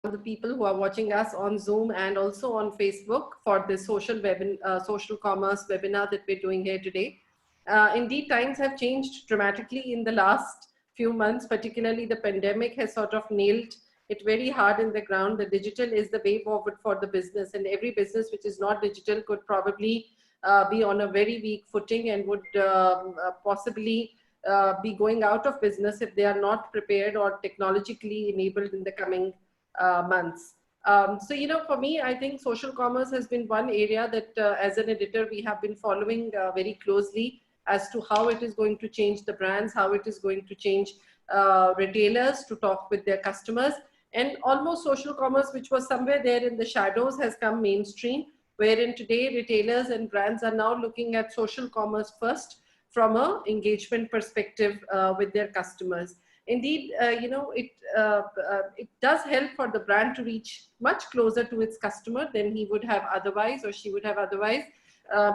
the people who are watching us on Zoom and also on Facebook for this social commerce webinar that we're doing here today. Indeed, times have changed dramatically in the last few months, particularly the pandemic has sort of nailed it very hard in the ground. The digital is the way forward for the business, and every business which is not digital could probably be on a very weak footing and would possibly be going out of business if they are not prepared or technologically enabled in the coming months. So, for me, I think social commerce has been one area that as an editor, we have been following very closely as to how it is going to change the brands, how it is going to change retailers to talk with their customers. And almost social commerce, which was somewhere there in the shadows, has come mainstream, wherein today retailers and brands are now looking at social commerce first from a engagement perspective with their customers. Indeed, it does help for the brand to reach much closer to its customer than he would have otherwise or she would have otherwise,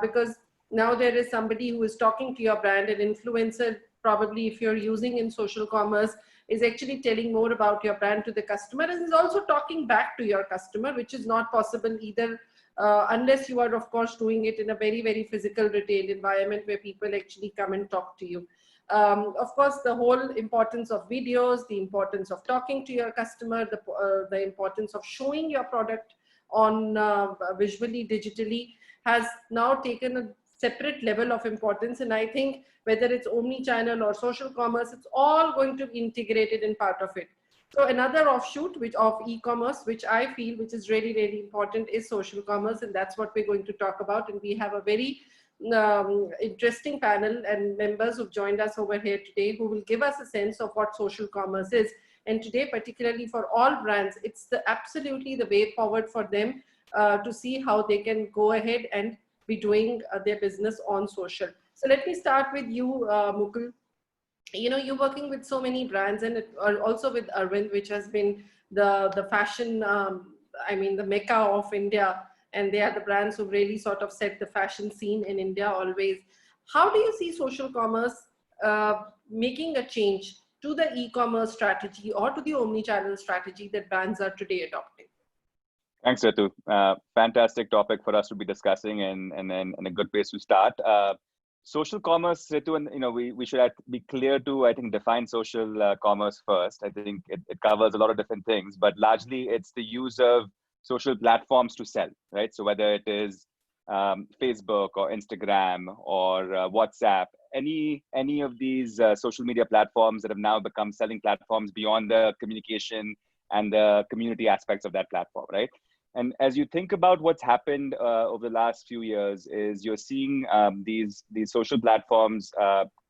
because now there is somebody who is talking to your brand. An influencer, probably if you're using in social commerce, is actually telling more about your brand to the customer and is also talking back to your customer, which is not possible either unless you are, of course, doing it in a very, very physical retail environment where people actually come and talk to you. Of course, the whole importance of videos, the importance of talking to your customer, the importance of showing your product on visually, digitally, has now taken a separate level of importance. And I think whether it's omni-channel or social commerce, it's all going to be integrated in part of it. So another offshoot of e-commerce, which I feel, which is really, really important, is social commerce. And that's what we're going to talk about. And we have a very interesting panel and members who've joined us over here today who will give us a sense of what social commerce is. And today, particularly for all brands, it's absolutely the way forward for them to see how they can go ahead and be doing their business on social. So let me start with you, Mukul. You're working with so many brands, and also with Arvind, which has been the fashion, the mecca of India. And they are the brands who really sort of set the fashion scene in India always. How do you see social commerce making a change to the e-commerce strategy or to the omni-channel strategy that brands are today adopting? Thanks, Ritu. Fantastic topic for us to be discussing, and a good place to start. Social commerce, Ritu, and we should be clear to, I think, define social commerce first. I think it covers a lot of different things, but largely it's the use of social platforms to sell, right? So whether it is Facebook or Instagram or WhatsApp, any of these social media platforms that have now become selling platforms beyond the communication and the community aspects of that platform, right? And as you think about what's happened over the last few years, is you're seeing these social platforms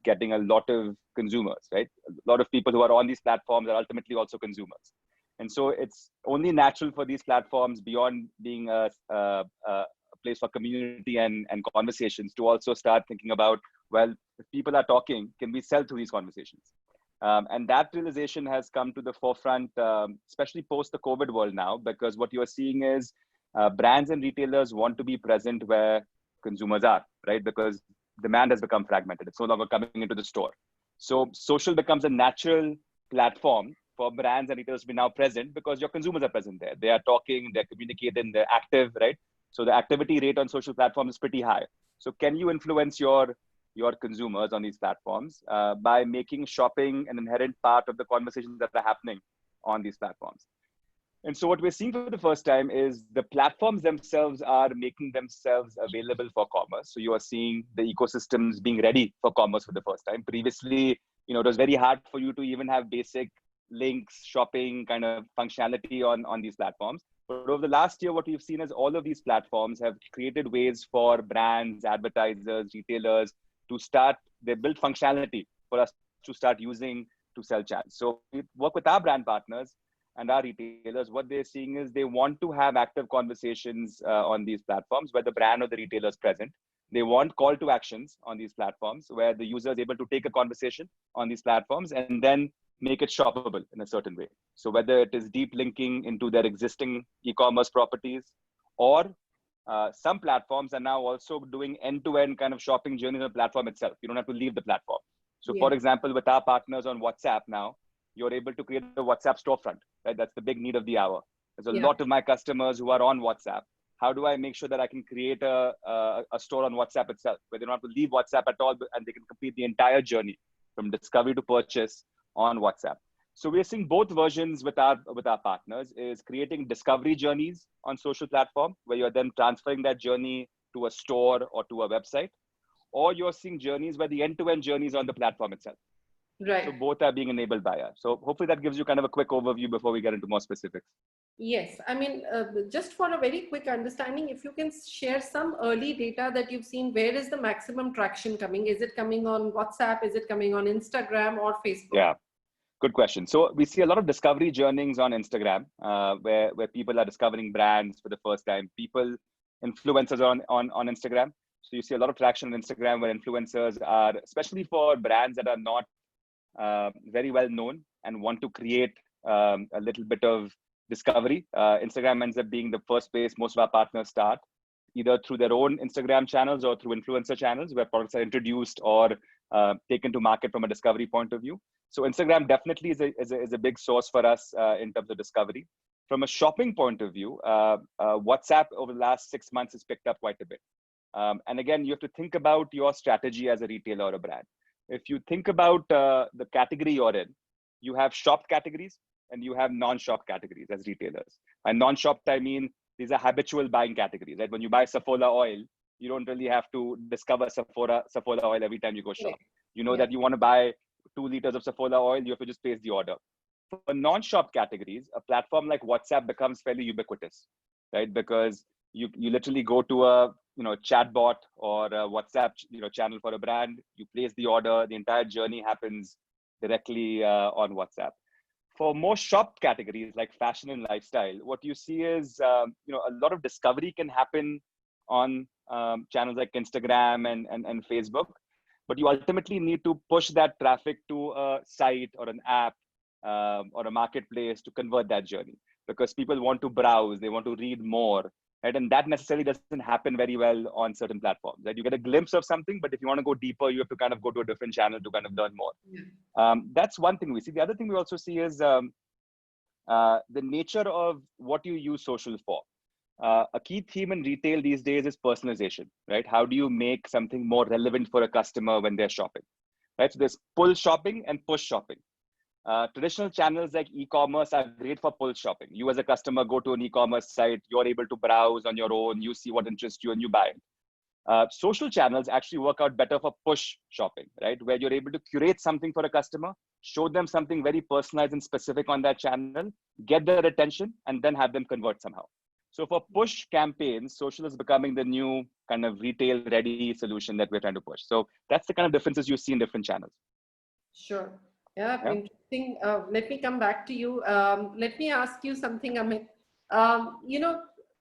getting a lot of consumers, right? A lot of people who are on these platforms are ultimately also consumers. And so it's only natural for these platforms, beyond being a place for community and conversations, to also start thinking about, well, if people are talking, can we sell through these conversations? And that realization has come to the forefront, especially post the COVID world now, because what you're seeing is brands and retailers want to be present where consumers are, right? Because demand has become fragmented. It's no longer coming into the store. So social becomes a natural platform for brands and retailers to be now present, because your consumers are present there. They are talking, they're communicating, they're active, right? So the activity rate on social platforms is pretty high. So can you influence your consumers on these platforms by making shopping an inherent part of the conversations that are happening on these platforms? And so what we're seeing for the first time is the platforms themselves are making themselves available for commerce. So you are seeing the ecosystems being ready for commerce for the first time. Previously, it was very hard for you to even have basic links, shopping kind of functionality on these platforms. But over the last year, what we've seen is all of these platforms have created ways for brands, advertisers, retailers to start, they build functionality for us to start using to sell chats. So we work with our brand partners and our retailers. What they're seeing is they want to have active conversations on these platforms where the brand or the retailer is present. They want call to actions on these platforms where the user is able to take a conversation on these platforms and then make it shoppable in a certain way. So whether it is deep linking into their existing e-commerce properties, or some platforms are now also doing end-to-end kind of shopping journey on the platform itself. You don't have to leave the platform. So for example, with our partners on WhatsApp now, you're able to create a WhatsApp storefront, right? That's the big need of the hour. There's a Yeah. lot of my customers who are on WhatsApp. How do I make sure that I can create a store on WhatsApp itself where they don't have to leave WhatsApp at all and they can complete the entire journey from discovery to purchase on WhatsApp? So we're seeing both versions with our partners, is creating discovery journeys on social platform where you're then transferring that journey to a store or to a website, or you're seeing journeys where the end-to-end journeys on the platform itself. So Right. both are being enabled by us. So hopefully that gives you kind of a quick overview before we get into more specifics. Yes, I mean, just for a very quick understanding, if you can share some early data that you've seen, where is the maximum traction coming? Is it coming on WhatsApp? Is it coming on Instagram or Facebook? Yeah, good question. So we see a lot of discovery journeys on Instagram, where people are discovering brands for the first time. Influencers on Instagram. So you see a lot of traction on Instagram where influencers are, especially for brands that are not very well known and want to create a little bit of discovery. Instagram ends up being the first place most of our partners start, either through their own Instagram channels or through influencer channels where products are introduced or taken to market from a discovery point of view. So Instagram definitely is a big source for us in terms of discovery. From a shopping point of view, WhatsApp over the last 6 months has picked up quite a bit. And again, you have to think about your strategy as a retailer or a brand. If you think about the category you're in, you have shop categories and you have non-shop categories as retailers. And non-shopped, I mean, these are habitual buying categories, right? When you buy Sephora oil, you don't really have to discover Sephora oil every time you go shop. You know Yeah. that you want to buy 2 liters of Sephora oil, you have to just place the order. For non-shop categories, a platform like WhatsApp becomes fairly ubiquitous, right? Because you literally go to a chatbot or a WhatsApp channel for a brand, you place the order, the entire journey happens directly on WhatsApp. For more shop categories like fashion and lifestyle, what you see is a lot of discovery can happen on channels like Instagram and Facebook, but you ultimately need to push that traffic to a site or an app or a marketplace to convert that journey, because people want to browse, they want to read more, right? And that necessarily doesn't happen very well on certain platforms, right? You get a glimpse of something, but if you want to go deeper, you have to kind of go to a different channel to kind of learn more. That's one thing we see. The other thing we also see is the nature of what you use social for. A key theme in retail these days is personalization, right? How do you make something more relevant for a customer when they're shopping, right? So there's pull shopping and push shopping. Traditional channels like e-commerce are great for pull shopping. You as a customer go to an e-commerce site, you're able to browse on your own, you see what interests you and you buy it. Social channels actually work out better for push shopping, right? Where you're able to curate something for a customer, show them something very personalized and specific on that channel, get their attention, and then have them convert somehow. So for push campaigns, social is becoming the new kind of retail ready solution that we're trying to push. So that's the kind of differences you see in different channels. Sure. Yeah, Yeah. interesting. Let me come back to you. Let me ask you something, Amit.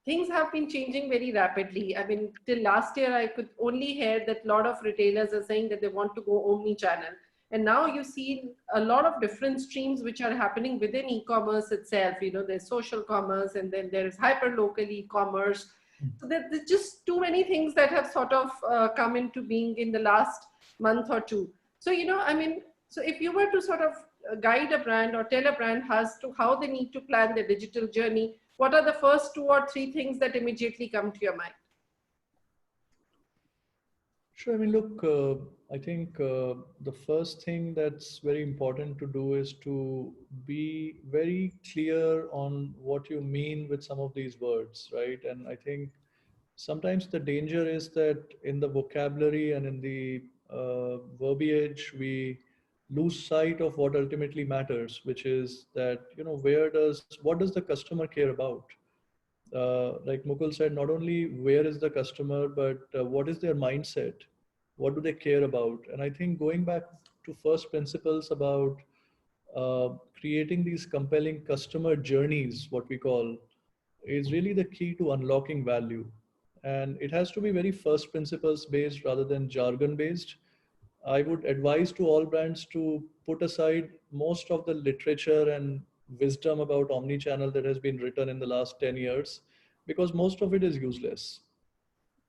Things have been changing very rapidly. I mean, till last year, I could only hear that a lot of retailers are saying that they want to go omni-channel. And now you see a lot of different streams which are happening within e-commerce itself. There's social commerce, and then there's hyper-local e-commerce. So there's just too many things that have sort of come into being in the last month or two. So, so if you were to sort of guide a brand or tell a brand as to how they need to plan their digital journey, what are the first 2 or 3 things that immediately come to your mind? Sure. I mean, look, I think the first thing that's very important to do is to be very clear on what you mean with some of these words, right? And I think sometimes the danger is that in the vocabulary and in the verbiage, we lose sight of what ultimately matters, which is that, what does the customer care about? Like Mukul said, not only where is the customer, but what is their mindset? What do they care about? And I think going back to first principles about creating these compelling customer journeys, what we call, is really the key to unlocking value. And it has to be very first principles based rather than jargon based. I would advise to all brands to put aside most of the literature and wisdom about omni-channel that has been written in the last 10 years, because most of it is useless.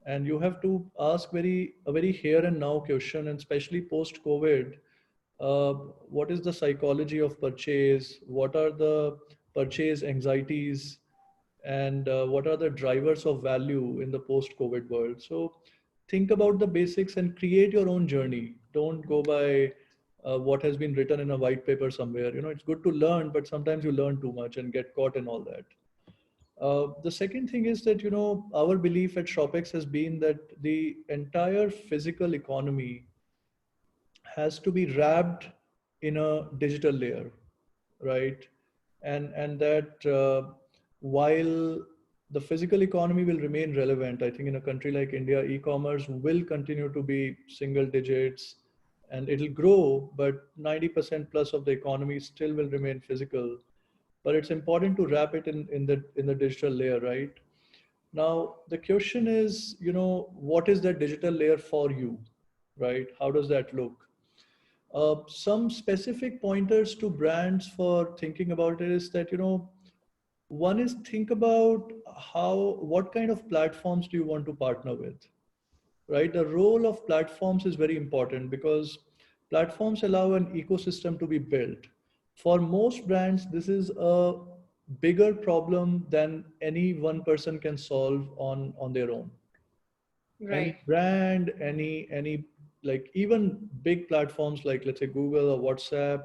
And you have to ask a very here and now question, and especially post COVID, what is the psychology of purchase? What are the purchase anxieties? and what are the drivers of value in the post-COVID world. So think about the basics and create your own journey. Don't go by what has been written in a white paper somewhere. It's good to learn, but sometimes you learn too much and get caught in all that. The second thing is that, our belief at ShopX has been that the entire physical economy has to be wrapped in a digital layer, right? And that while the physical economy will remain relevant, I think in a country like India, e-commerce will continue to be single digits and it'll grow, but 90% plus of the economy still will remain physical. But it's important to wrap it in the digital layer, right? Now the question is, what is that digital layer for you, right? How does that look? Some specific pointers to brands for thinking about it is that, one is think about what kind of platforms do you want to partner with, right? The role of platforms is very important because platforms allow an ecosystem to be built. For most brands, this is a bigger problem than any one person can solve on their own. Any Right. brand, any like even big platforms like, let's say, Google or WhatsApp,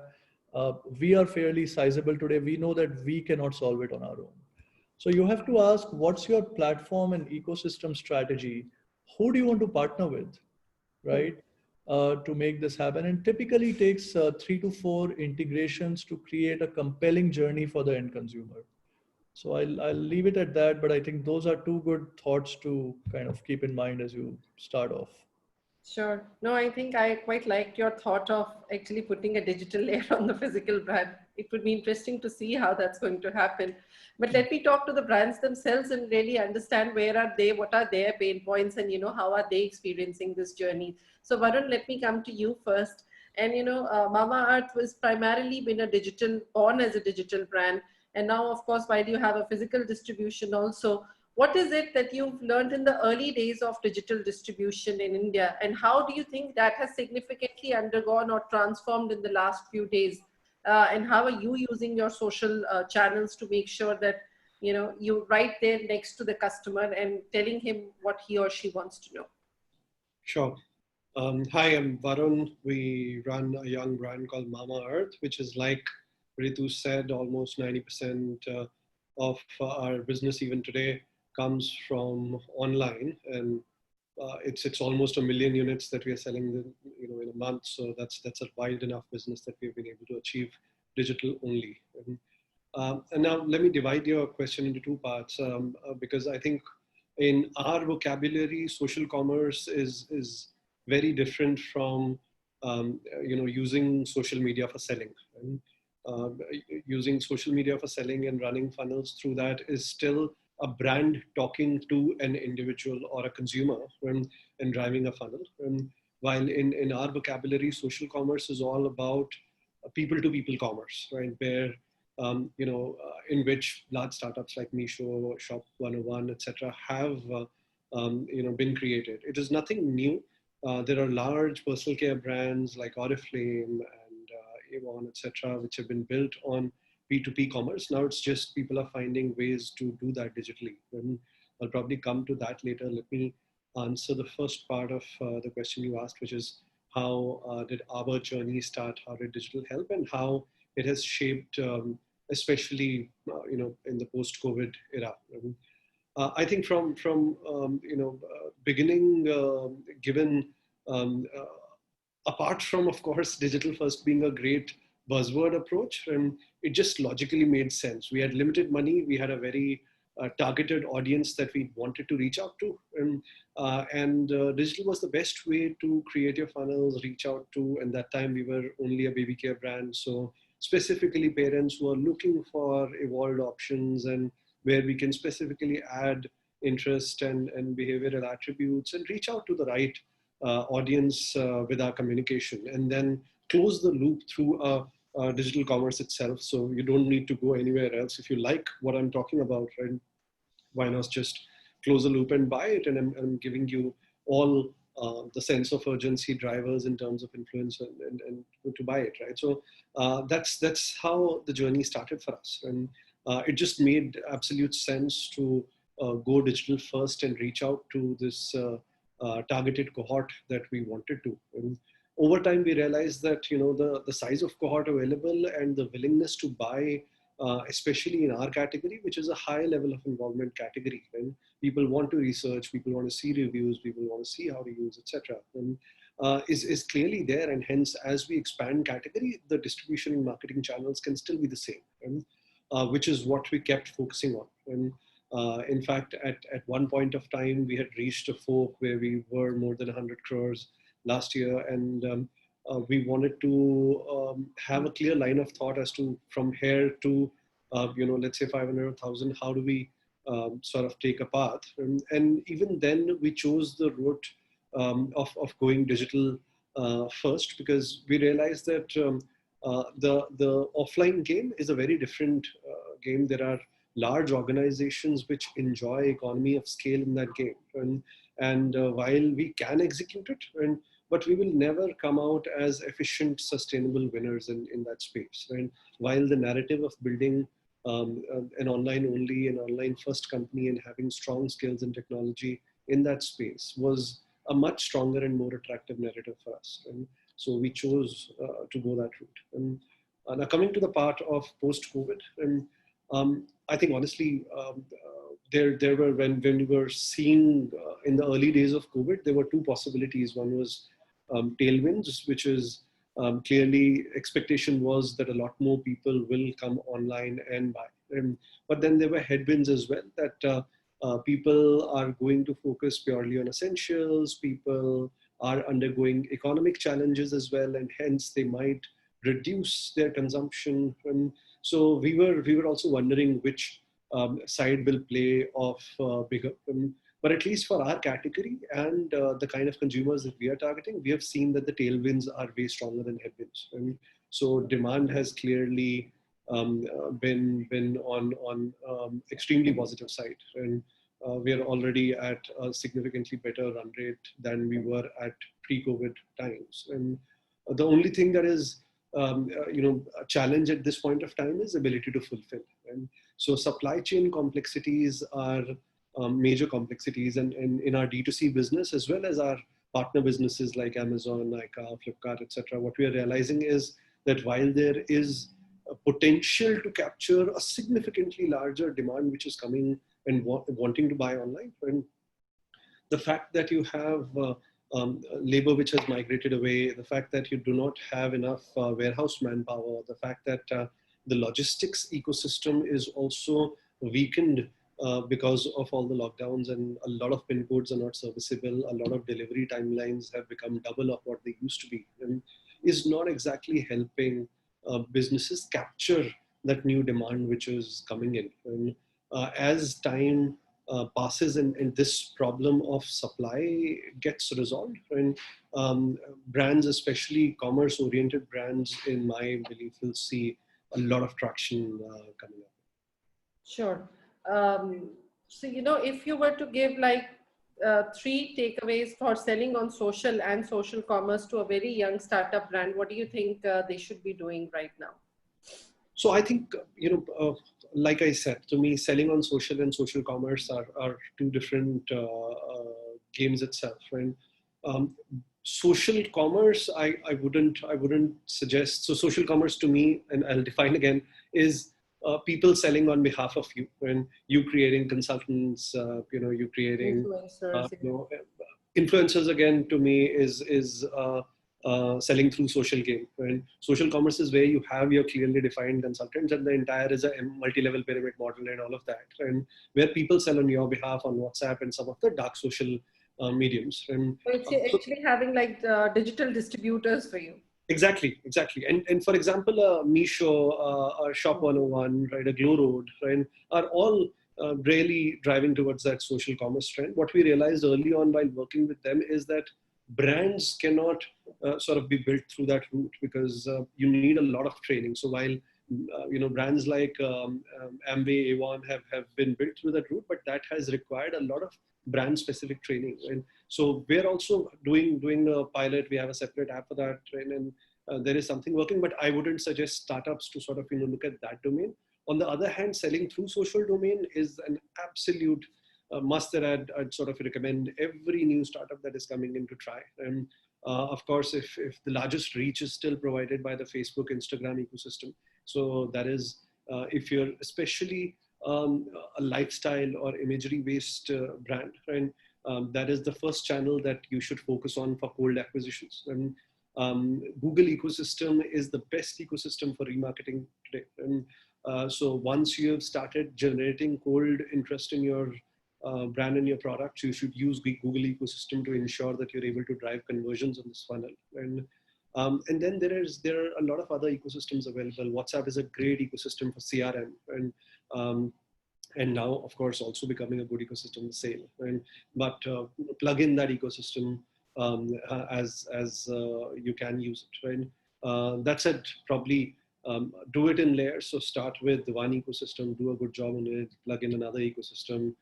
we are fairly sizable today. We know that we cannot solve it on our own. So you have to ask, what's your platform and ecosystem strategy? Who do you want to partner with, right? To make this happen. And typically takes 3 to 4 integrations to create a compelling journey for the end consumer. So I'll leave it at that, but I think those are two good thoughts to kind of keep in mind as you start off. Sure. No, I think I quite liked your thought of actually putting a digital layer on the physical brand. It would be interesting to see how that's going to happen. But let me talk to the brands themselves and really understand where are they, what are their pain points, and how are they experiencing this journey. So Varun, let me come to you first. And Mama Earth was primarily been a digital, born as a digital brand, and now, of course, while you have a physical distribution also, what is it that you've learned in the early days of digital distribution in India? And how do you think that has significantly undergone or transformed in the last few days? And how are you using your social channels to make sure that, you're right there next to the customer and telling him what he or she wants to know? Sure. Hi, I'm Varun. We run a young brand called Mama Earth, which is, like Ritu said, almost 90% of our business even today comes from online, and it's almost 1 million units that we are selling in a month. So that's a wide enough business that we've been able to achieve digital only. And now let me divide your question into two parts, because I think in our vocabulary, social commerce is very different from using social media for selling. And, using social media for selling and running funnels through that is still a brand talking to an individual or a consumer and driving a funnel. And while in our vocabulary, social commerce is all about people-to-people commerce, right? Where in which large startups like Meesho, Shop 101, etc., have been created. It is nothing new. There are large personal care brands like Oriflame and Avon, etc., which have been built on P2P commerce. Now it's just people are finding ways to do that digitally. And I'll probably come to that later. Let me answer the first part of the question you asked, which is how did our journey start? How did digital help, and how it has shaped, especially in the post-COVID era. I think from beginning, given apart from, of course, digital first being a great buzzword approach, and it just logically made sense. We had limited money. We had a very targeted audience that we wanted to reach out to, and digital was the best way to create your funnels, reach out to. And that time we were only a baby care brand, so specifically parents who are looking for evolved options and where we can specifically add interest and behavioral attributes and reach out to the right audience with our communication, and then close the loop through digital commerce itself. So you don't need to go anywhere else. If you like what I'm talking about, right, why not just close the loop and buy it? And I'm giving you all the sense of urgency drivers in terms of influence and to buy it, right? So that's how the journey started for us. And it just made absolute sense to go digital first and reach out to this targeted cohort that we wanted to. And over time, we realized that, you know, the size of cohort available and the willingness to buy, especially in our category, which is a high level of involvement category. And people want to research, people want to see reviews, people want to see how to use, etc. And is clearly there. And hence, as we expand category, the distribution and marketing channels can still be the same, and which is what we kept focusing on. And in fact, at one point of time, we had reached a fork where we were more than 100 crores last year. And we wanted to have a clear line of thought as to from here to, you know, let's say 500,000, how do we sort of take a path? And even then we chose the route of going digital first, because we realized that the offline game is a very different game. There are large organizations which enjoy economy of scale in that game. And while we can execute it, but we will never come out as efficient, sustainable winners in that space. And while the narrative of building an online only, an online first company and having strong skills and technology in that space was a much stronger and more attractive narrative for us. And so we chose to go that route. And now coming to the part of post-COVID, and I think honestly, there were, when we were seeing in the early days of COVID, there were two possibilities. One was tailwinds, which is clearly expectation was that a lot more people will come online and buy. But then there were headwinds as well, that people are going to focus purely on essentials. People are undergoing economic challenges as well, and hence they might reduce their consumption. And so we were also wondering which side will play off bigger. But at least for our category and the kind of consumers that we are targeting, we have seen that the tailwinds are way stronger than headwinds. And so demand has clearly been on extremely positive side. And we are already at a significantly better run rate than we were at pre-COVID times. And the only thing that is you know, a challenge at this point of time is ability to fulfill. And so supply chain complexities are major complexities, and in our D2C business, as well as our partner businesses like Amazon, Nykaa, Flipkart, etc. What we are realizing is that while there is a potential to capture a significantly larger demand, which is coming and wanting to buy online, and the fact that you have labor which has migrated away, the fact that you do not have enough warehouse manpower, the fact that the logistics ecosystem is also weakened because of all the lockdowns, and a lot of pin codes are not serviceable. A lot of delivery timelines have become double of what they used to be, and is not exactly helping businesses capture that new demand which is coming in. And as time passes and this problem of supply gets resolved, and brands, especially commerce-oriented brands, in my belief, will see a lot of traction coming up. Sure. So, you know, if you were to give like 3 takeaways for selling on social and social commerce to a very young startup brand, what do you think they should be doing right now? So I think, you know, like I said, to me, selling on social and social commerce are two different games itself. And social commerce, I wouldn't suggest. So social commerce to me, and I'll define again, is people selling on behalf of you, and you creating consultants, you know, you creating Influencers. you know, influencers. Again, to me, is selling through social game. And social commerce is where you have your clearly defined consultants, and the entire is a multi-level pyramid model and all of that, and where people sell on your behalf on WhatsApp and some of the dark social mediums. And So it's actually having like digital distributors for you. Exactly. And for example, Meesho, Shop 101, right, a Glow Road, right, are all really driving towards that social commerce trend. What we realized early on while working with them is that brands cannot sort of be built through that route, because you need a lot of training. So while you know, brands like Amway, Avon have been built through that route, but that has required a lot of brand specific training. And so we're also doing a pilot. We have a separate app for that, right? And there is something working, but I wouldn't suggest startups to sort of, you know, look at that domain. On the other hand, selling through social domain is an absolute must that I'd sort of recommend every new startup that is coming in to try. And of course, if the largest reach is still provided by the Facebook, Instagram ecosystem. So that is, if you're especially a lifestyle or imagery based brand, and that is the first channel that you should focus on for cold acquisitions. And Google ecosystem is the best ecosystem for remarketing today. And so once you have started generating cold interest in your brand and your products, you should use the Google ecosystem to ensure that you're able to drive conversions on this funnel. And then there are a lot of other ecosystems available. WhatsApp is a great ecosystem for CRM, and now of course also becoming a good ecosystem the same. But plug in that ecosystem as you can use it. Right? That said, probably do it in layers. So start with one ecosystem, do a good job on it, plug in another ecosystem,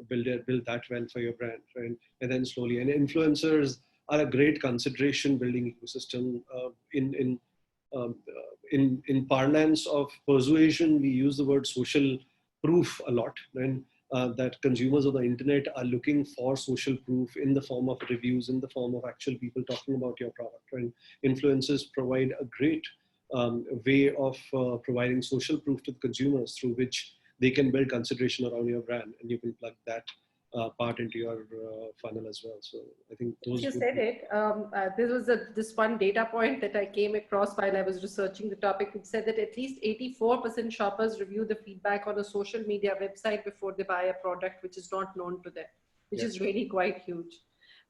build that well for your brand, right? And then slowly. And influencers are a great consideration building ecosystem. In parlance of persuasion, we use the word social proof a lot, and that consumers of the internet are looking for social proof in the form of reviews, in the form of actual people talking about your product. And influencers provide a great way of providing social proof to the consumers through which they can build consideration around your brand, and you can plug that part into your funnel as well. So I think those. You said it. There was this one data point that I came across while I was researching the topic. It said that at least 84% shoppers review the feedback on a social media website before they buy a product which is not known to them, which is really quite huge.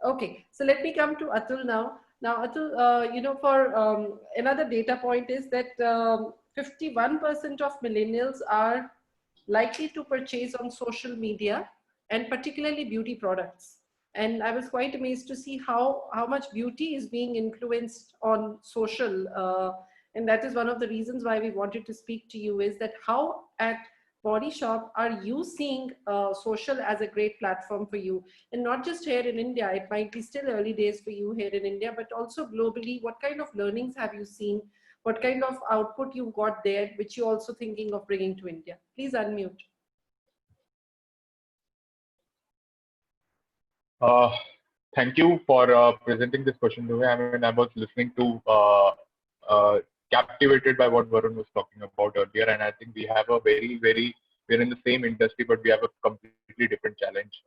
Okay, so let me come to Atul now. Now, Atul, for another data point is that 51% of millennials are likely to purchase on social media, and particularly beauty products. And I was quite amazed to see how much beauty is being influenced on social. And that is one of the reasons why we wanted to speak to you, is that how at Body Shop are you seeing social as a great platform for you? And not just here in India, it might be still early days for you here in India, but also globally, what kind of learnings have you seen? What kind of output you got there, which you're also thinking of bringing to India? Please unmute. Thank you for presenting this question to me. I mean, I was listening to, captivated by what Varun was talking about earlier, and I think we have a we're in the same industry, but we have a completely different challenge.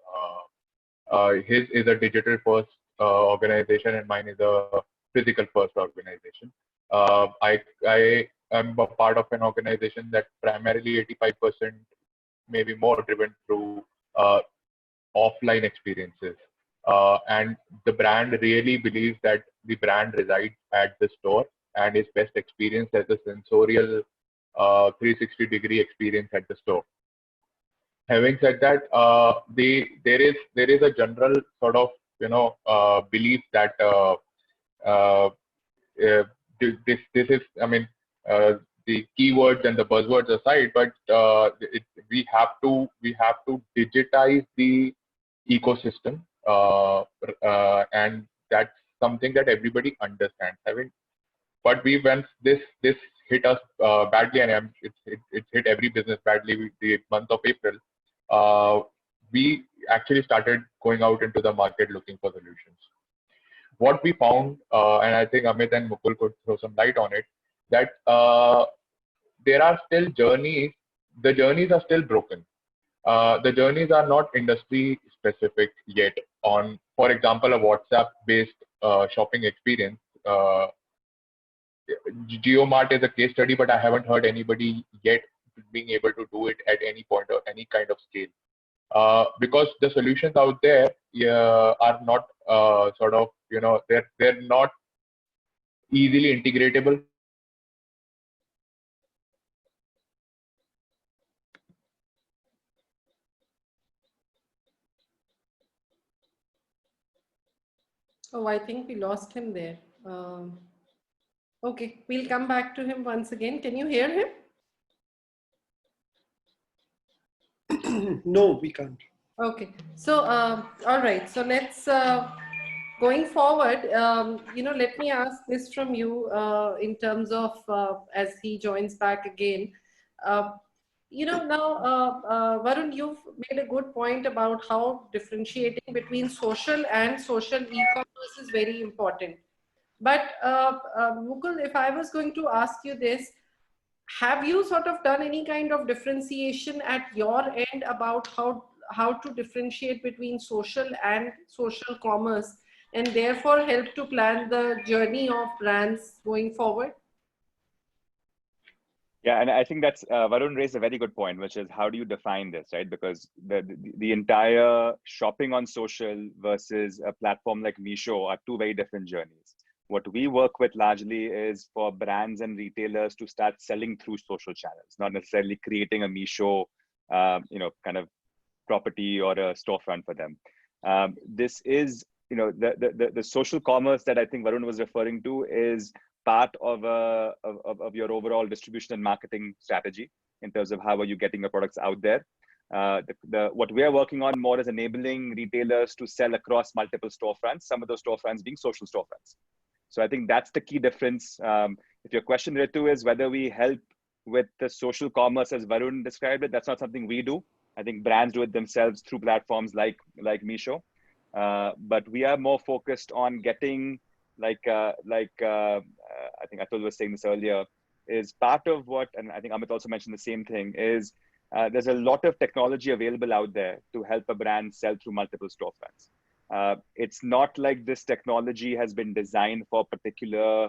His is a digital first organization, and mine is a physical first organization. I am a part of an organization that primarily 85%, maybe more, driven through offline experiences. And the brand really believes that the brand resides at the store and is best experienced as a sensorial 360-degree experience at the store. Having said that, there is a general sort of belief that this is, I mean, the keywords and the buzzwords aside, but we have to digitize the ecosystem, and that's something that everybody understands. But when this hit us badly, and it hit every business badly. The month of April, we actually started going out into the market looking for solutions. What we found, and I think Amit and Mukul could throw some light on it, that there are still journeys. The journeys are still broken. The journeys are not industry specific yet. On, for example, a WhatsApp-based shopping experience. GeoMart is a case study, but I haven't heard anybody yet being able to do it at any point or any kind of scale. Because the solutions out there are not sort of, they're not easily integratable. Oh, I think we lost him there. Okay, we'll come back to him once again. Can you hear him? No, we can't. Okay, so all right, so let's going forward, let me ask this from you in terms of as he joins back again, Varun, you've made a good point about how differentiating between social and social e-commerce is very important. But Mukul, if I was going to ask you this, have you sort of done any kind of differentiation at your end about how to differentiate between social and social commerce, and therefore help to plan the journey of brands going forward? Yeah, and I think that's Varun raised a very good point, which is how do you define this, right? Because the entire shopping on social versus a platform like Meesho are two very different journeys. What we work with largely is for brands and retailers to start selling through social channels, not necessarily creating a Meesho, kind of property or a storefront for them. This is, the social commerce that I think Varun was referring to is part of your overall distribution and marketing strategy in terms of how are you getting your products out there. What we are working on more is enabling retailers to sell across multiple storefronts, some of those storefronts being social storefronts. So I think that's the key difference. If your question, Ritu, is whether we help with the social commerce as Varun described it, that's not something we do. I think brands do it themselves through platforms like Meesho. But we are more focused on getting, I think Atul was saying this earlier, is part of what, and I think Amit also mentioned the same thing, is there's a lot of technology available out there to help a brand sell through multiple storefronts. It's not like this technology has been designed for particular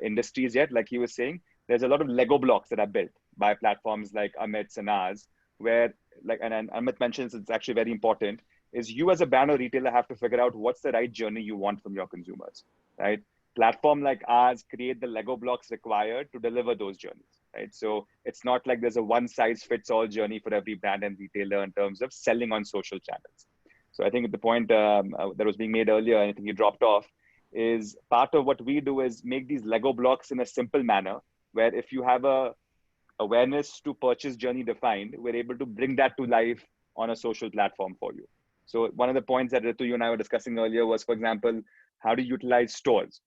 industries yet. Like he was saying, there's a lot of Lego blocks that are built by platforms like Amit's and ours, where, and Amit mentions it's actually very important, is you as a brand or retailer have to figure out what's the right journey you want from your consumers, right? Platform like ours create the Lego blocks required to deliver those journeys, right? So it's not like there's a one size fits all journey for every brand and retailer in terms of selling on social channels. So I think the point that was being made earlier, and I think you dropped off, is part of what we do is make these Lego blocks in a simple manner, where if you have a awareness to purchase journey defined, we're able to bring that to life on a social platform for you. So one of the points that Ritu, you and I were discussing earlier was, for example, how to utilize stores,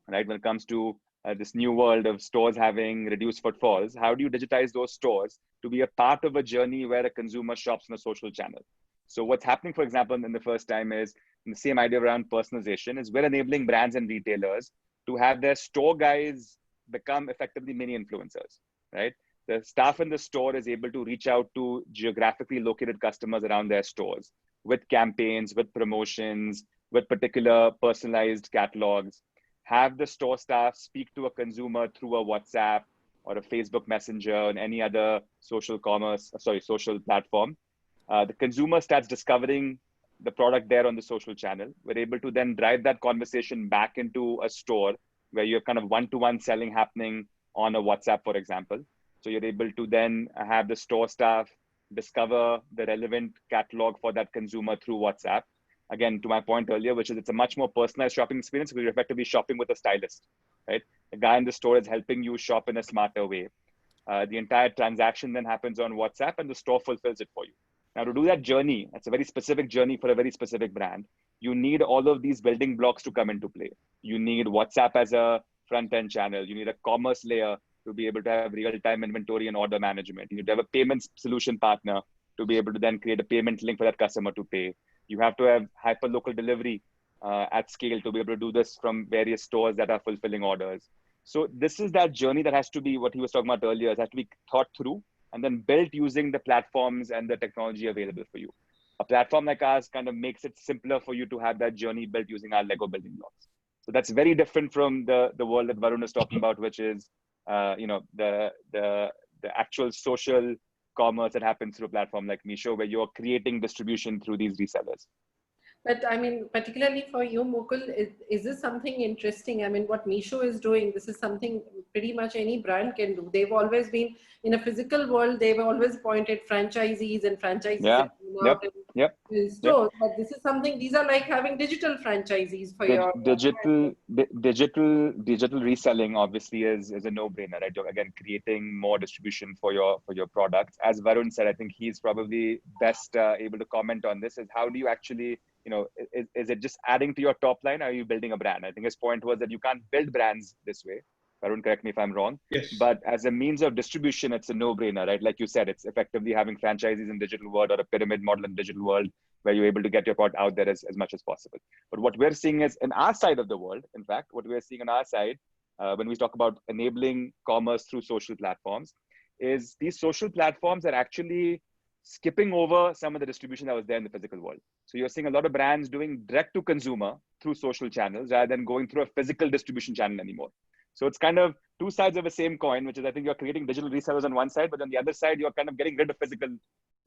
right? When it comes to this new world of stores having reduced footfalls, how do you digitize those stores to be a part of a journey where a consumer shops on a social channel? So what's happening, for example, in the first time is the same idea around personalization is we're enabling brands and retailers to have their store guys become effectively mini influencers, right? The staff in the store is able to reach out to geographically located customers around their stores with campaigns, with promotions, with particular personalized catalogs, have the store staff speak to a consumer through a WhatsApp or a Facebook Messenger and any other social platform. The consumer starts discovering the product there on the social channel. We're able to then drive that conversation back into a store where you have kind of one-to-one selling happening on a WhatsApp, for example. So you're able to then have the store staff discover the relevant catalog for that consumer through WhatsApp. Again, to my point earlier, which is it's a much more personalized shopping experience because you're effectively shopping with a stylist, right? The guy in the store is helping you shop in a smarter way. The entire transaction then happens on WhatsApp and the store fulfills it for you. Now, to do that journey, that's a very specific journey for a very specific brand. You need all of these building blocks to come into play. You need WhatsApp as a front-end channel. You need a commerce layer to be able to have real-time inventory and order management. You need to have a payments solution partner to be able to then create a payment link for that customer to pay. You have to have hyper-local delivery at scale to be able to do this from various stores that are fulfilling orders. So this is that journey that has to be what he was talking about earlier. It has to be thought through and then built using the platforms and the technology available for you. A platform like ours kind of makes it simpler for you to have that journey built using our Lego building blocks. So that's very different from the world that Varun is talking about, which is the actual social commerce that happens through a platform like Meesho, where you're creating distribution through these resellers. But I mean, particularly for you, Mukul, is this something interesting? I mean, what Meesho is doing, this is something pretty much any brand can do. They've always been in a physical world. They've always appointed franchisees and franchisees Yeah. Yep. stores. But this is something, these are like having digital franchisees for your digital reselling obviously is a no-brainer, right? You're again creating more distribution for your products. As Varun said, I think he's probably best able to comment on this. Is how do you actually, is it just adding to your top line, or are you building a brand? I think his point was that you can't build brands this way. Arun, correct me if I'm wrong. Yes. But as a means of distribution, it's a no-brainer, right? Like you said, it's effectively having franchises in digital world or a pyramid model in digital world where you're able to get your product out there as much as possible. But what we're seeing is in our side of the world, in fact, what we're seeing on our side, when we talk about enabling commerce through social platforms, is these social platforms are actually skipping over some of the distribution that was there in the physical world. So you're seeing a lot of brands doing direct to consumer through social channels rather than going through a physical distribution channel anymore. So it's kind of two sides of the same coin, which is I think you're creating digital resellers on one side, but on the other side, you're kind of getting rid of physical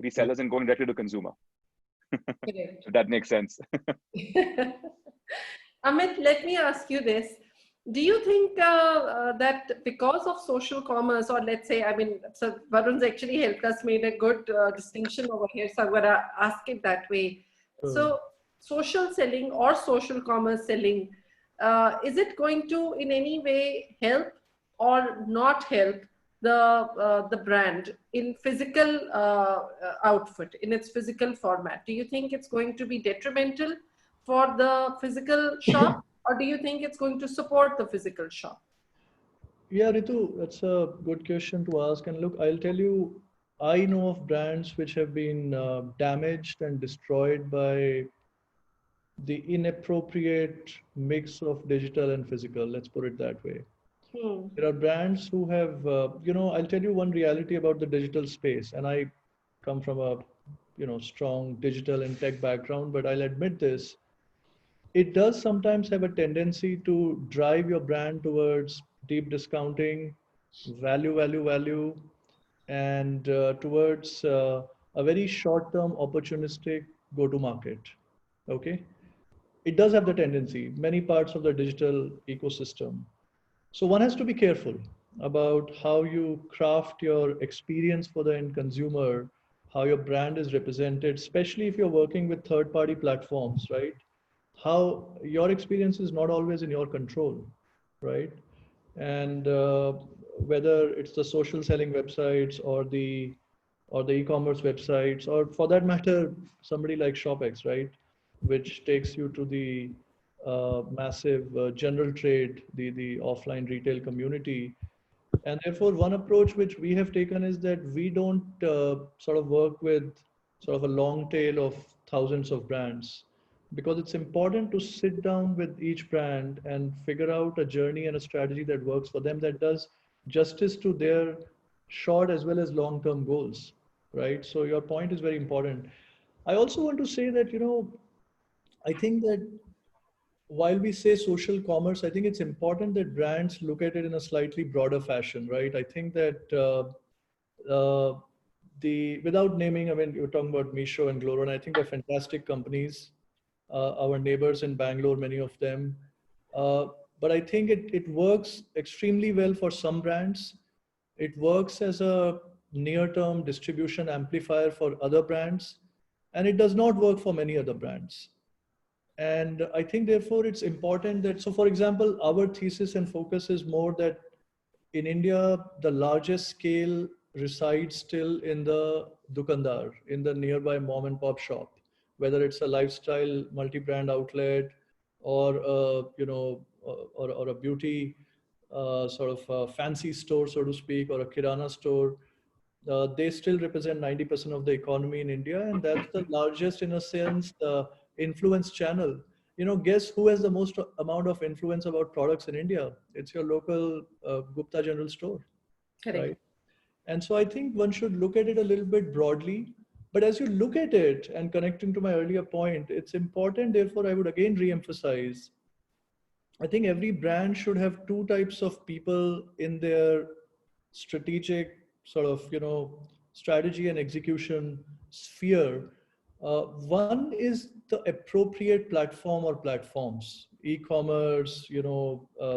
resellers and going directly to consumer. If that makes sense. Amit, let me ask you this. Do you think that because of social commerce, or let's say, I mean, so Varun's actually helped us made a good distinction over here, so I'm going to ask it that way. So social selling or social commerce selling, is it going to in any way help or not help the brand in physical outfit, in its physical format? Do you think it's going to be detrimental for the physical shop, or do you think it's going to support the physical shop? Yeah, Ritu, that's a good question to ask. And look, I'll tell you, I know of brands which have been damaged and destroyed by the inappropriate mix of digital and physical. Let's put it that way. There are brands who have, I'll tell you one reality about the digital space. And I come from a, strong digital and tech background, but I'll admit this. It does sometimes have a tendency to drive your brand towards deep discounting, value, and towards a very short-term opportunistic go-to-market. Okay, it does have the tendency. Many parts of the digital ecosystem. So one has to be careful about how you craft your experience for the end consumer, how your brand is represented, especially if you're working with third-party platforms, right? How your experience is not always in your control, right? And whether it's the social selling websites or the e-commerce websites, or for that matter, somebody like ShopX, right, which takes you to the massive general trade, the offline retail community. And therefore, one approach which we have taken is that we don't sort of work with sort of a long tail of thousands of brands, because it's important to sit down with each brand and figure out a journey and a strategy that works for them, that does justice to their short as well as long-term goals, right? So your point is very important. I also want to say that, I think that while we say social commerce, I think it's important that brands look at it in a slightly broader fashion, right? I think that without naming, I mean, you're talking about Misho and Gloro, and I think they're fantastic companies. Our neighbors in Bangalore, many of them. But I think it works extremely well for some brands. It works as a near-term distribution amplifier for other brands, and it does not work for many other brands. And I think, therefore, it's important that, so for example, our thesis and focus is more that in India, the largest scale resides still in the dukandar, in the nearby mom and pop shop, whether it's a lifestyle multi-brand outlet or or a beauty sort of a fancy store, so to speak, or a kirana store. They still represent 90% of the economy in India, and that's the largest, in a sense, influence channel. Guess who has the most amount of influence about products in India? It's your local Gupta General Store, Correct. right? And so I think one should look at it a little bit broadly. But as you look at it, and connecting to my earlier point, it's important, therefore, I would again re-emphasize, I think every brand should have two types of people in their strategic sort of, strategy and execution sphere. One is the appropriate platform or platforms, e-commerce,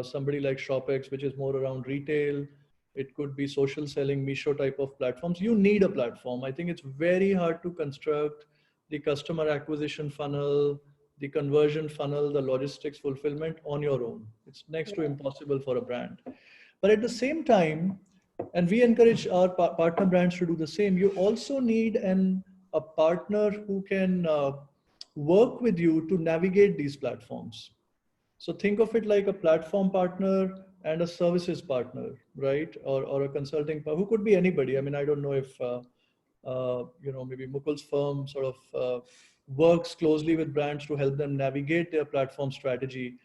somebody like ShopX, which is more around retail. It could be social selling, Misho type of platforms. You need a platform. I think it's very hard to construct the customer acquisition funnel, the conversion funnel, the logistics fulfillment on your own. It's next to impossible for a brand. But at the same time, and we encourage our partner brands to do the same, you also need a partner who can work with you to navigate these platforms. So think of it like a platform partner and a services partner, right? Or a consulting partner, who could be anybody. I mean, I don't know if, maybe Mukul's firm sort of works closely with brands to help them navigate their platform strategy.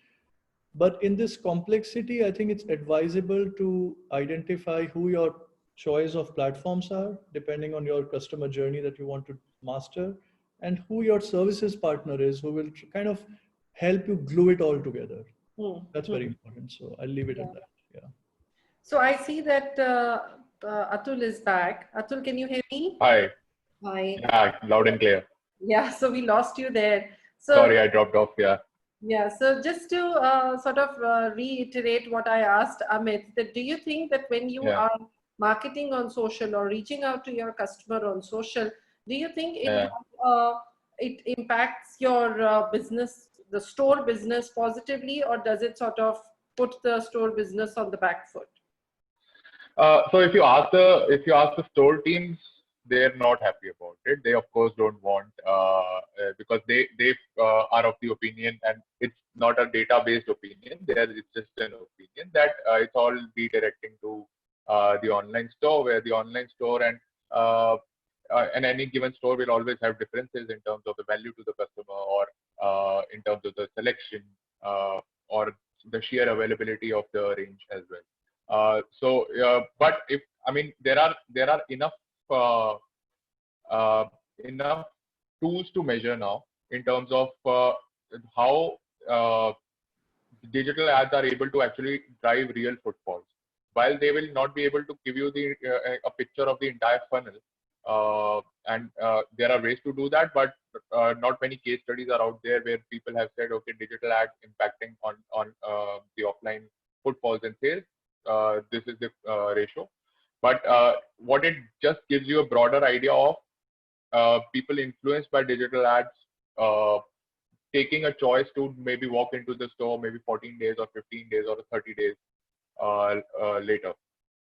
But in this complexity, I think it's advisable to identify who your choice of platforms are, depending on your customer journey that you want to master, and who your services partner is, who will kind of help you glue it all together. That's very important. So I'll leave it at that. Yeah. So I see that Atul is back. Atul, can you hear me? Hi. Hi. Yeah, loud and clear. Yeah, so we lost you there. So, Sorry, I dropped off. Yeah. Yeah, so just to sort of reiterate what I asked Amit, that do you think that when you Yeah. are marketing on social or reaching out to your customer on social, do you think it impacts your business, the store business positively, or does it sort of put the store business on the back foot? So if you ask the store teams, they're not happy about it. They of course don't want because they are of the opinion, and it's not a data-based opinion. It's just an opinion that it's all redirecting to the online store, where the online store and any given store will always have differences in terms of the value to the customer, or in terms of the selection, or the sheer availability of the range as well. But there are enough tools to measure now in terms of how digital ads are able to actually drive real footfalls. While they will not be able to give you a picture of the entire funnel, and there are ways to do that, but not many case studies are out there where people have said, okay, digital ads impacting on the offline footfalls and sales. This is the ratio, but what it just gives you a broader idea of people influenced by digital ads taking a choice to maybe walk into the store maybe 14 days or 15 days or 30 days later.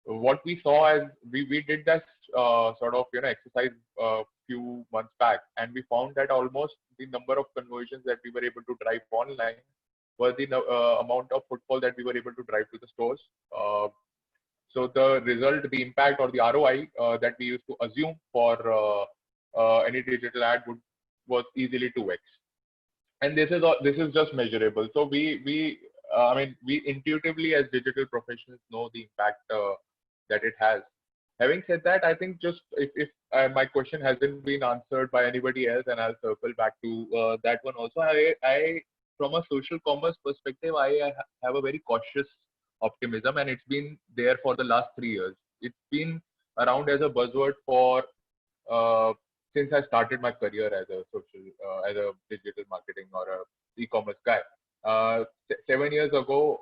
What we saw as we did this sort of exercise a few months back, and we found that almost the number of conversions that we were able to drive online was the amount of footfall that we were able to drive to the stores. So the result, the impact, or the ROI that we used to assume for any digital ad was easily 2x. And this is just measurable. So we intuitively as digital professionals know the impact that it has. Having said that, I think just if my question hasn't been answered by anybody else, and I'll circle back to that one also. I from a social commerce perspective, I have a very cautious optimism, and it's been there for the last 3 years. It's been around as a buzzword for since I started my career as a digital marketing or a e-commerce guy. 7 years ago,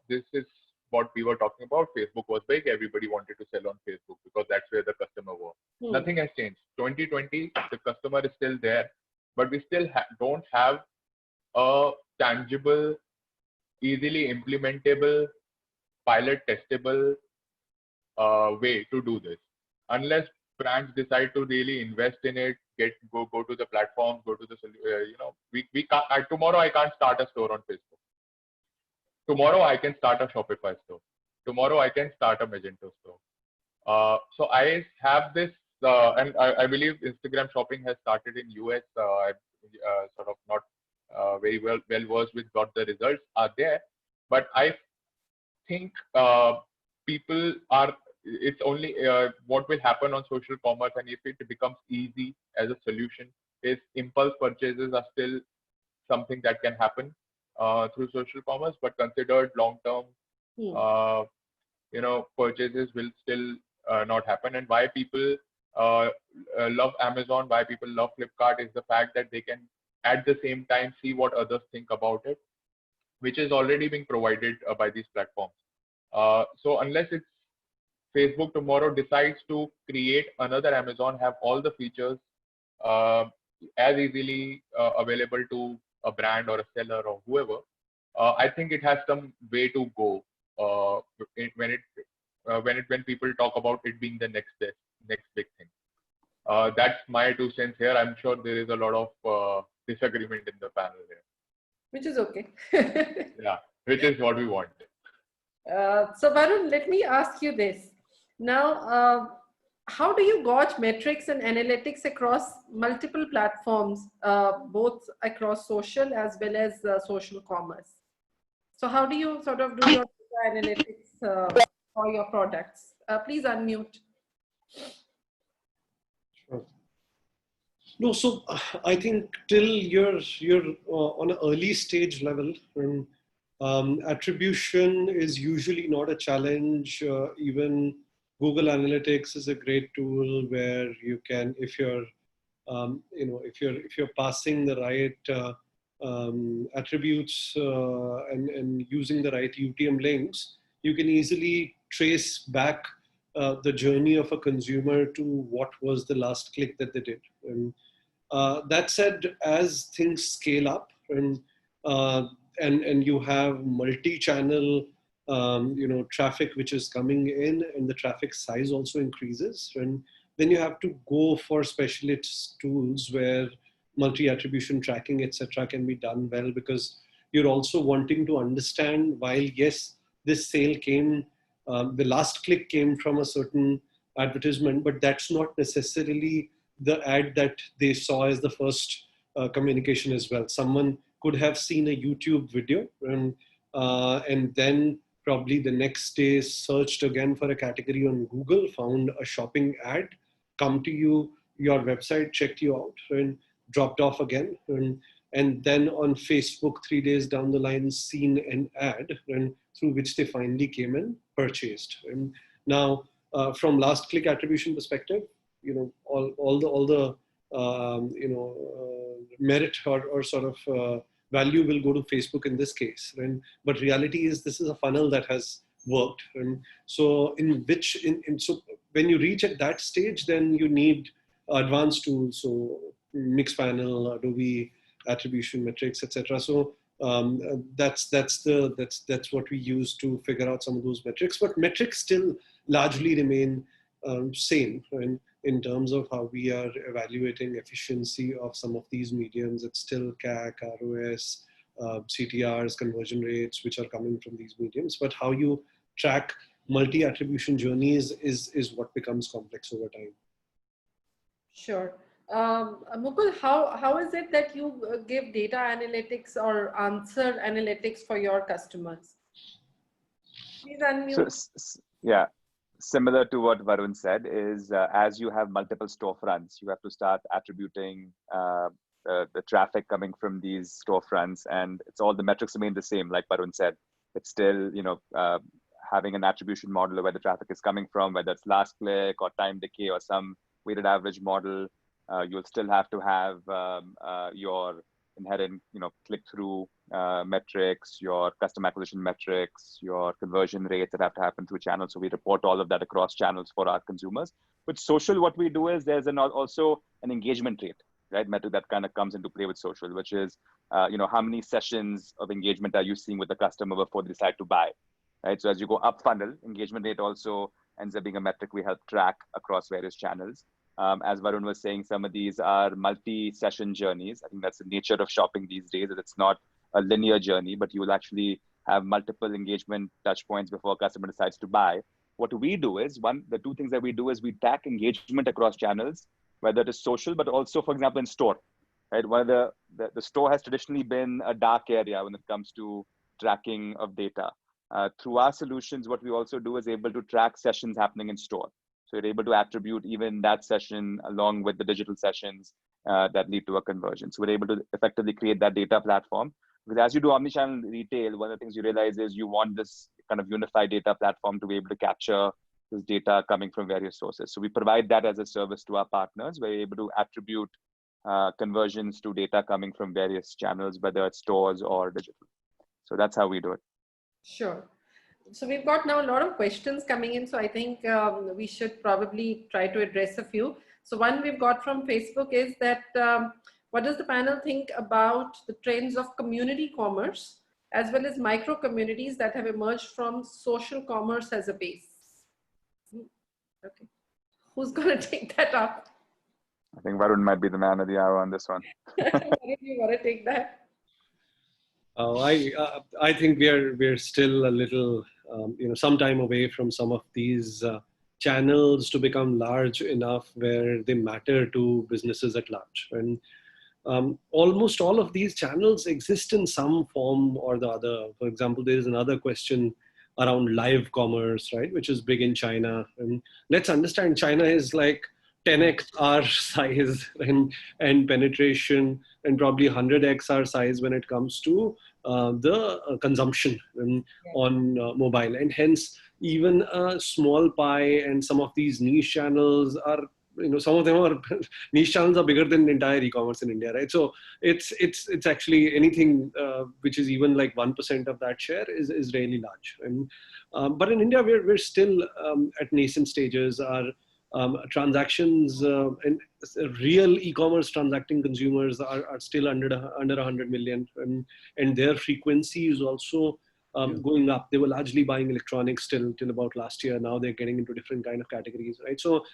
this is what we were talking about. Facebook was big. Everybody wanted to sell on Facebook because that's where the customer was. Nothing has changed. 2020, the customer is still there, but we still don't have a tangible, easily implementable, pilot testable way to do this. Unless brands decide to really invest in it, go to the platform, go to the we can't. Tomorrow I can't start a store on Facebook. Tomorrow I can start a Shopify store. Tomorrow I can start a Magento store. So I have this, and I believe Instagram shopping has started in US. I'm sort of not very well versed with what the results are there, but I think people are. It's only what will happen on social commerce, and if it becomes easy as a solution, is impulse purchases are still something that can happen through social commerce, but considered long-term, purchases will still not happen. And why people love Amazon, why people love Flipkart is the fact that they can at the same time see what others think about it, which is already being provided by these platforms. So unless it's Facebook tomorrow decides to create another Amazon, have all the features as easily available to a brand or a seller or whoever, I think it has some way to go when people talk about it being the next big thing. That's my 2 cents here. I'm sure there is a lot of disagreement in the panel here. Which is okay. Yeah, which is what we want. So Varun, let me ask you this. Now, how do you gauge metrics and analytics across multiple platforms, both across social as well as social commerce? So how do you sort of do your data analytics for your products? Please unmute. Sure. No, so I think till you're on an early stage level, attribution is usually not a challenge. Even Google Analytics is a great tool where you can, if you're if you're passing the right attributes and using the right UTM links, you can easily trace back the journey of a consumer to what was the last click that they did. And that said, as things scale up and you have multi-channel traffic which is coming in, and the traffic size also increases, and then you have to go for specialist tools where multi-attribution tracking, etc., can be done well, because you're also wanting to understand, while yes, this sale came, the last click came from a certain advertisement, but that's not necessarily the ad that they saw as the first communication as well. Someone could have seen a YouTube video and then probably the next day searched again for a category on Google, found a shopping ad, come to your website, checked you out, and dropped off again. And then on Facebook, 3 days down the line, seen an ad through which they finally came and purchased. And now, from last click attribution perspective, all the merit or sort of value will go to Facebook in this case. But reality is, this is a funnel that has worked. And so so when you reach at that stage, then you need advanced tools, so Mixpanel, Adobe attribution metrics, etc. So that's what we use to figure out some of those metrics. But metrics still largely remain same in terms of how we are evaluating efficiency of some of these mediums. It's still CAC, ROS, CTRs, conversion rates, which are coming from these mediums. But how you track multi-attribution journeys is what becomes complex over time. Sure. Mukul, how is it that you give data analytics or answer analytics for your customers? Please unmute. So, yeah, similar to what Varun said, is as you have multiple storefronts, you have to start attributing the traffic coming from these storefronts, and it's all the metrics remain the same. Like Varun said, it's still having an attribution model of where the traffic is coming from, whether it's last click or time decay or some weighted average model. You'll still have to have your inherent click-through metrics, your custom acquisition metrics, your conversion rates that have to happen through channels. So we report all of that across channels for our consumers. With social, what we do is there's also an engagement rate, right, metric that kind of comes into play with social, which is how many sessions of engagement are you seeing with the customer before they decide to buy, right? So as you go up funnel, engagement rate also ends up being a metric we help track across various channels. As Varun was saying, some of these are multi-session journeys. I think that's the nature of shopping these days, that it's not a linear journey, but you will actually have multiple engagement touch points before a customer decides to buy. What we do is, the two things that we do is we track engagement across channels, whether it is social, but also, for example, in store, right? Whether the store has traditionally been a dark area when it comes to tracking of data. Through our solutions, what we also do is able to track sessions happening in store. So you're able to attribute even that session along with the digital sessions that lead to a conversion. So we're able to effectively create that data platform. Because as you do omnichannel retail, one of the things you realize is you want this kind of unified data platform to be able to capture this data coming from various sources. So we provide that as a service to our partners. We're able to attribute conversions to data coming from various channels, whether it's stores or digital. So that's how we do it. Sure. So we've got now a lot of questions coming in. So I think we should probably try to address a few. So one we've got from Facebook is that what does the panel think about the trends of community commerce as well as micro communities that have emerged from social commerce as a base? Okay. Who's going to take that up? I think Varun might be the man of the hour on this one. Varun, you want to take that? I think we're still a little some time away from some of these channels to become large enough where they matter to businesses at large. And almost all of these channels exist in some form or the other. For example, there is another question around live commerce, right, which is big in China. And let's understand, China is like 10x our size and penetration, and probably 100x our size when it comes to the consumption on mobile. And hence, even a small pie and some of these niche channels are, some of them are niche channels are bigger than entire e-commerce in India, right? So it's actually anything which is even like 1% of that share is really large. And but in India, we're still at nascent stages. Our transactions and real e-commerce transacting consumers are still under 100 million, and their frequency is also going up. They were largely buying electronics till about last year. Now they're getting into different kind of categories, right? So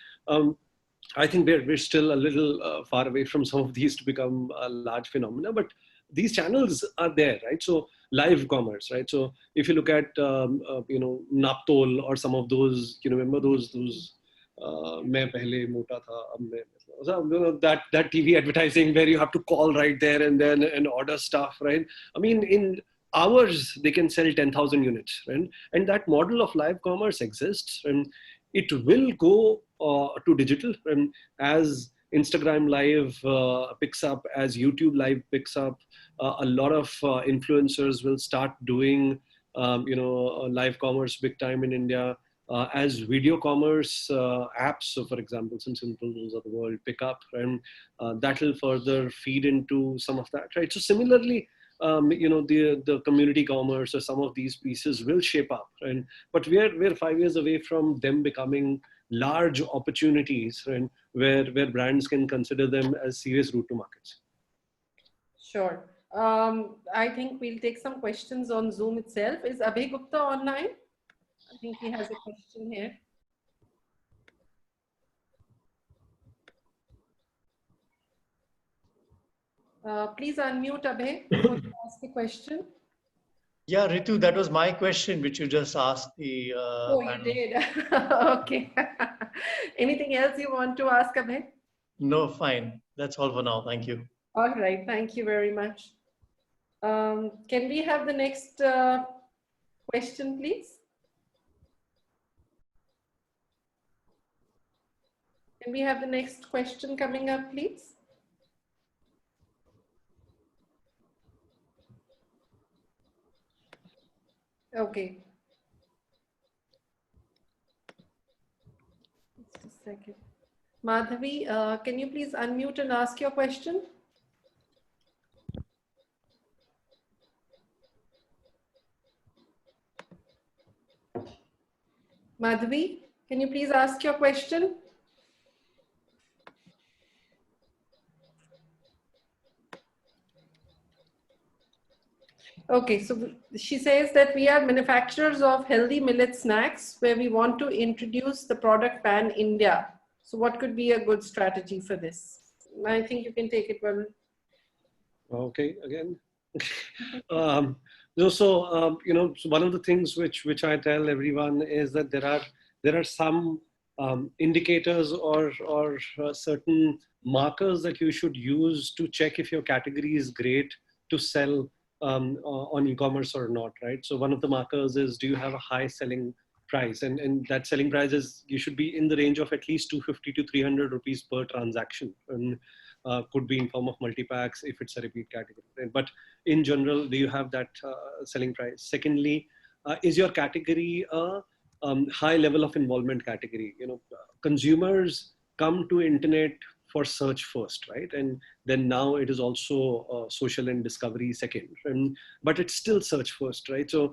I think we're still a little far away from some of these to become a large phenomena, but these channels are there, right? So live commerce, right? So if you look at Naptol or some of those, remember those मैं पहले मोटा था अब मैं, that TV advertising where you have to call right there and then and order stuff, right? I mean, in hours they can sell 10,000 units, right? And that model of live commerce exists, and it will go to digital, and as Instagram Live picks up, as YouTube Live picks up, a lot of influencers will start doing live commerce big time in India. As video commerce apps, so for example, some simple rules of the world pick up, and that will further feed into some of that, right? So similarly, the community commerce or some of these pieces will shape up, right? But we're 5 years away from them becoming large opportunities, right? Where brands can consider them as serious route to markets. Sure. I think we'll take some questions on Zoom itself. Is Abhay Gupta online? I think he has a question here. Please unmute, Abhay. You want to ask a question? Yeah, Ritu, that was my question, which you just asked the Oh, panel. You did? Okay. Anything else you want to ask, Abhay? No, fine. That's all for now. Thank you. All right. Thank you very much. Can we have the next question, please? Can we have the next question coming up, please? Okay. Just a second. Madhavi, can you please unmute and ask your question? Madhavi, can you please ask your question? Okay, so she says that we are manufacturers of healthy millet snacks where we want to introduce the product pan India. So what could be a good strategy for this? I think you can take it, Varun. Okay, again. So one of the things which I tell everyone is that there are some indicators or certain markers that you should use to check if your category is great to sell on e-commerce or not, right? So one of the markers is, do you have a high selling price? And that selling price is, you should be in the range of at least 250 to 300 rupees per transaction, and could be in form of multi-packs if it's a repeat category, right? But in general, do you have that selling price? Secondly, is your category a high level of involvement category? Consumers come to internet for search first, right? And then now it is also social and discovery second, but it's still search first, right? So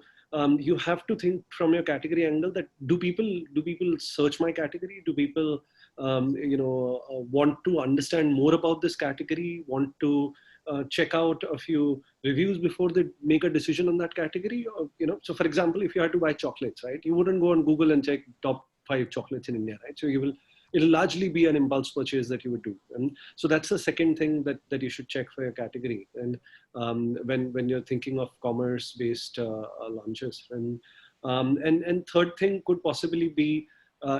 you have to think from your category angle that do people search my category? Do people want to understand more about this category, want to check out a few reviews before they make a decision on that category? So for example, if you had to buy chocolates, right, you wouldn't go on Google and check top 5 chocolates in India, right? So it'll largely be an impulse purchase that you would do. And so that's the second thing that you should check for your category. And when you're thinking of commerce-based launches. And And third thing could possibly be,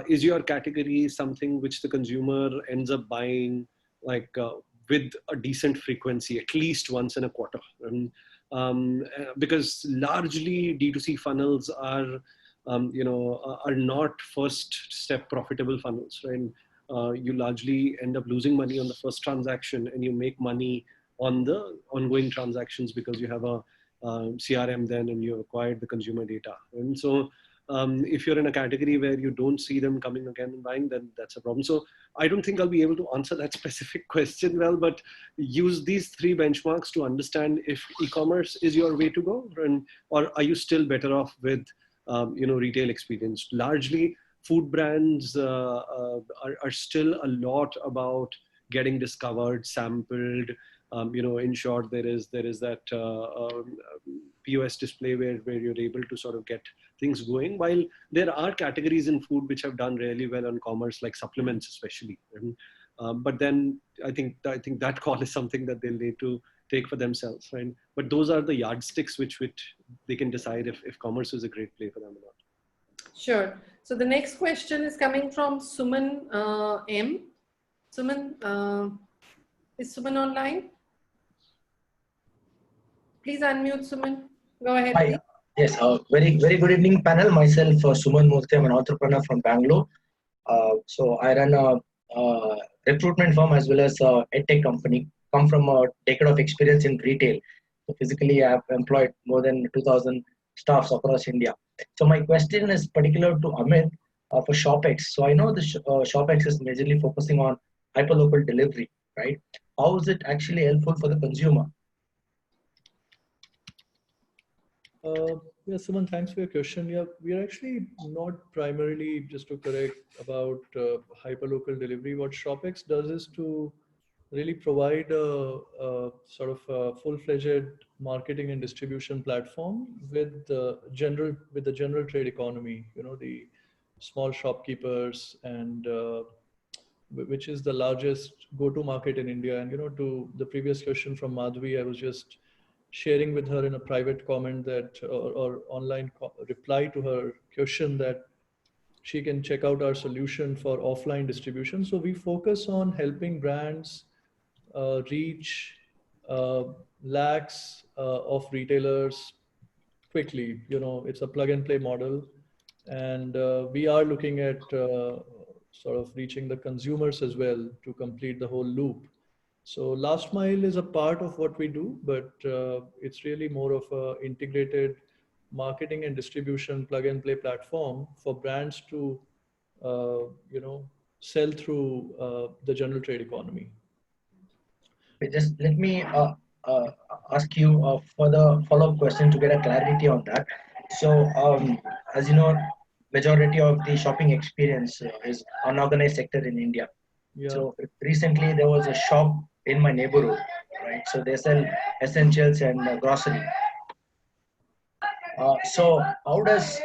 is your category something which the consumer ends up buying like with a decent frequency, at least once in a quarter? And because largely D2C funnels are, are not first step profitable funnels, right? You largely end up losing money on the first transaction, and you make money on the ongoing transactions because you have a CRM then, and you acquired the consumer data. And so if you're in a category where you don't see them coming again and buying, then that's a problem. So I don't think I'll be able to answer that specific question well, but use these three benchmarks to understand if e-commerce is your way to go, or are you still better off with retail experience. Largely, food brands are still a lot about getting discovered, sampled. In short, there is that POS display where you're able to sort of get things going. While there are categories in food which have done really well on commerce, like supplements especially. But then I think that call is something that they'll need to take for themselves, right? But those are the yardsticks which they can decide if commerce is a great play for them or not. Sure. So the next question is coming from Suman M. Suman, is Suman online? Please unmute, Suman. Go ahead, Hi. please. Yes, very good evening, panel. Myself, Suman Murthy. I'm an entrepreneur from Bangalore. So I run a recruitment firm as well as a edtech company. Come from a decade of experience in retail. So physically, I've employed more than 2,000 staffs across India. So my question is particular to Amit for ShopX. So I know the ShopX is majorly focusing on hyperlocal delivery, right? How is it actually helpful for the consumer? Yeah, Suman, thanks for your question. Yeah, we are actually not primarily, just to correct, about hyperlocal delivery. What ShopX does is to really provide a sort of a full-fledged marketing and distribution platform with the general trade economy. The small shopkeepers, and which is the largest go-to market in India. And to the previous question from Madhvi, I was just sharing with her in a private comment that, or online reply to her question, that she can check out our solution for offline distribution. So we focus on helping brands reach lakhs of retailers quickly. It's a plug and play model, and we are looking at sort of reaching the consumers as well to complete the whole loop. So last mile is a part of what we do, but it's really more of a integrated marketing and distribution plug and play platform for brands to, sell through the general trade economy. Just let me ask you a further follow-up question to get a clarity on that. So, as you know, majority of the shopping experience is unorganized sector in India. Yeah. So recently there was a shop in my neighborhood, right? So they sell essentials and grocery. So how does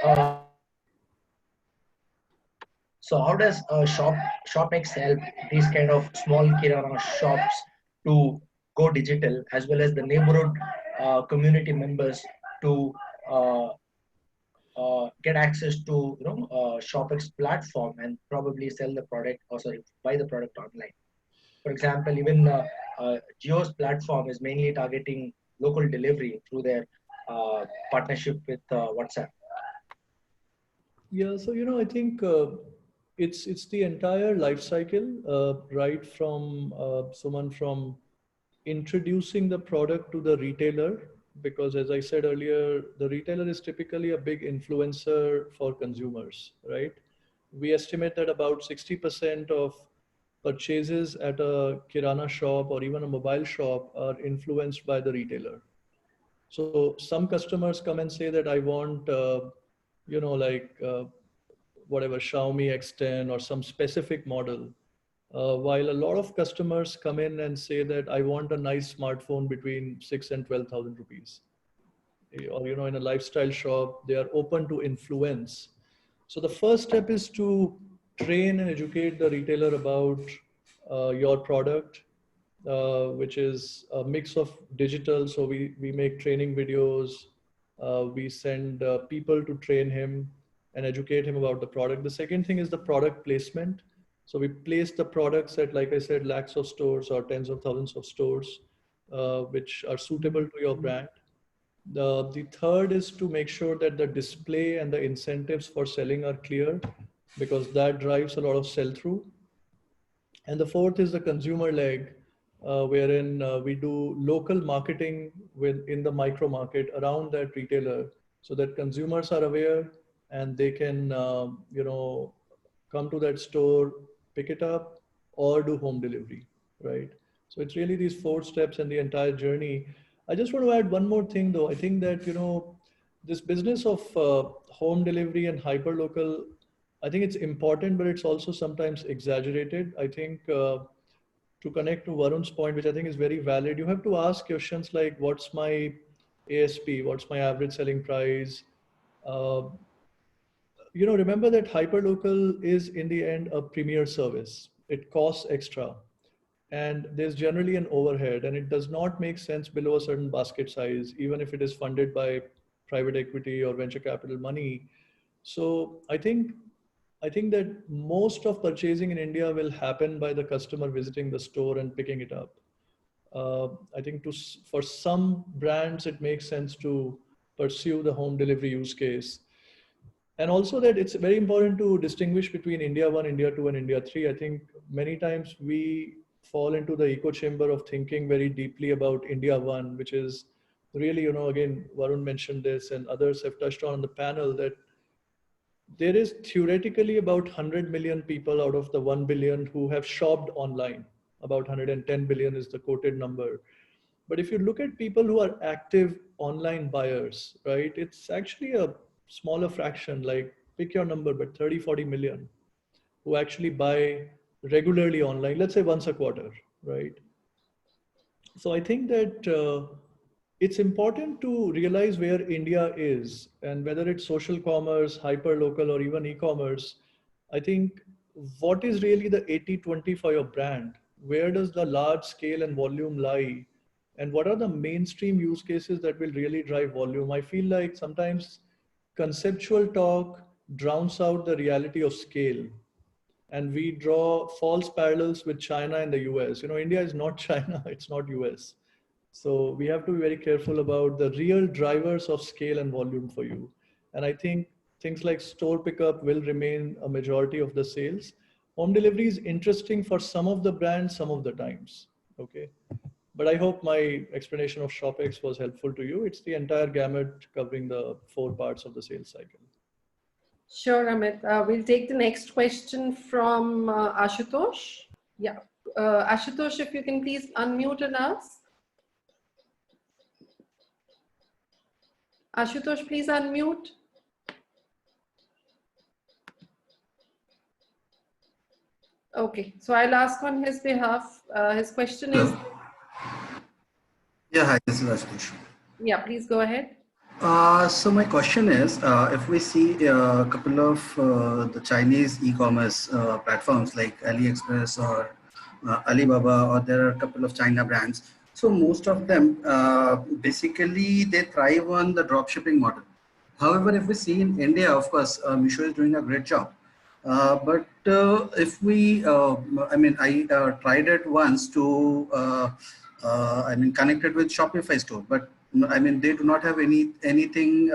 ShopX help these kind of small kirana shops to go digital, as well as the neighborhood community members to get access to ShopX platform and probably sell the product, or sorry, buy the product online? For example, even Jio's platform is mainly targeting local delivery through their partnership with WhatsApp. Yeah, so I think it's the entire life cycle, right from someone from introducing the product to the retailer, because as I said earlier, the retailer is typically a big influencer for consumers, right? We estimate that about 60% of purchases at a kirana shop or even a mobile shop are influenced by the retailer. So some customers come and say that I want, whatever Xiaomi X10 or some specific model. While a lot of customers come in and say that I want a nice smartphone between 6 and 12,000 rupees. Or, in a lifestyle shop, they are open to influence. So the first step is to train and educate the retailer about your product, which is a mix of digital. So we make training videos, We send people to train him and educate him about the product. The second thing is the product placement. So we place the products at, like I said, lakhs of stores or tens of thousands of stores, which are suitable to your brand. The third is to make sure that the display and the incentives for selling are clear, because that drives a lot of sell through. And the fourth is the consumer leg, wherein we do local marketing in the micro market around that retailer, so that consumers are aware and they can, come to that store, pick it up, or do home delivery, right? So it's really these four steps and the entire journey. I just want to add one more thing, though. I think that, this business of home delivery and hyper local, I think it's important, but it's also sometimes exaggerated. I think to connect to Varun's point, which I think is very valid, you have to ask questions like, what's my ASP? What's my average selling price? Uh, Remember that hyperlocal is in the end a premier service. It costs extra, and there's generally an overhead, and it does not make sense below a certain basket size, even if it is funded by private equity or venture capital money. So I think that most of purchasing in India will happen by the customer visiting the store and picking it up. I think for some brands, it makes sense to pursue the home delivery use case. And also that it's very important to distinguish between India 1, India 2, and India 3. I think many times we fall into the echo chamber of thinking very deeply about India 1, which is really, again, Varun mentioned this and others have touched on the panel, that there is theoretically about 100 million people out of the 1 billion who have shopped online. About 110 billion is the quoted number. But if you look at people who are active online buyers, right, it's actually a smaller fraction, like pick your number, but 30, 40 million who actually buy regularly online, let's say once a quarter, right? So I think that it's important to realize where India is and whether it's social commerce, hyper local, or even e-commerce. I think what is really the 80-20 for your brand? Where does the large scale and volume lie? And what are the mainstream use cases that will really drive volume? I feel like sometimes conceptual talk drowns out the reality of scale, and we draw false parallels with China and the US. India is not China, it's not US. So we have to be very careful about the real drivers of scale and volume for you. And I think things like store pickup will remain a majority of the sales. Home delivery is interesting for some of the brands, some of the times. Okay. But I hope my explanation of ShopX was helpful to you. It's the entire gamut covering the four parts of the sales cycle. Sure, Amit. We'll take the next question from Ashutosh. Yeah. Ashutosh, if you can please unmute and ask. Ashutosh, please unmute. Okay, so I'll ask on his behalf. His question is. Yeah, hi, this is Ashutosh. Yeah, please go ahead. So my question is, if we see a couple of the Chinese e-commerce platforms like AliExpress or Alibaba, or there are a couple of China brands. So most of them, basically they thrive on the drop shipping model. However, if we see in India, of course, Misho is doing a great job. But if we, I tried it once to, connected with Shopify store, but they do not have anything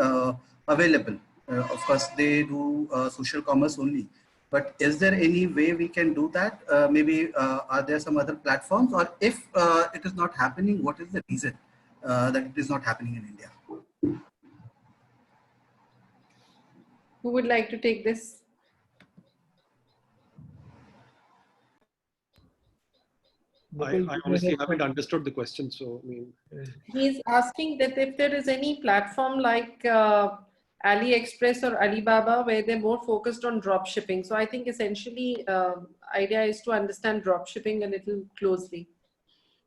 available. Of course, they do social commerce only. But is there any way we can do that? Maybe are there some other platforms, or if it is not happening, what is the reason that it is not happening in India? Who would like to take this? I honestly haven't understood the question. So, he's asking that if there is any platform like AliExpress or Alibaba where they're more focused on drop shipping. So I think essentially idea is to understand drop shipping a little closely.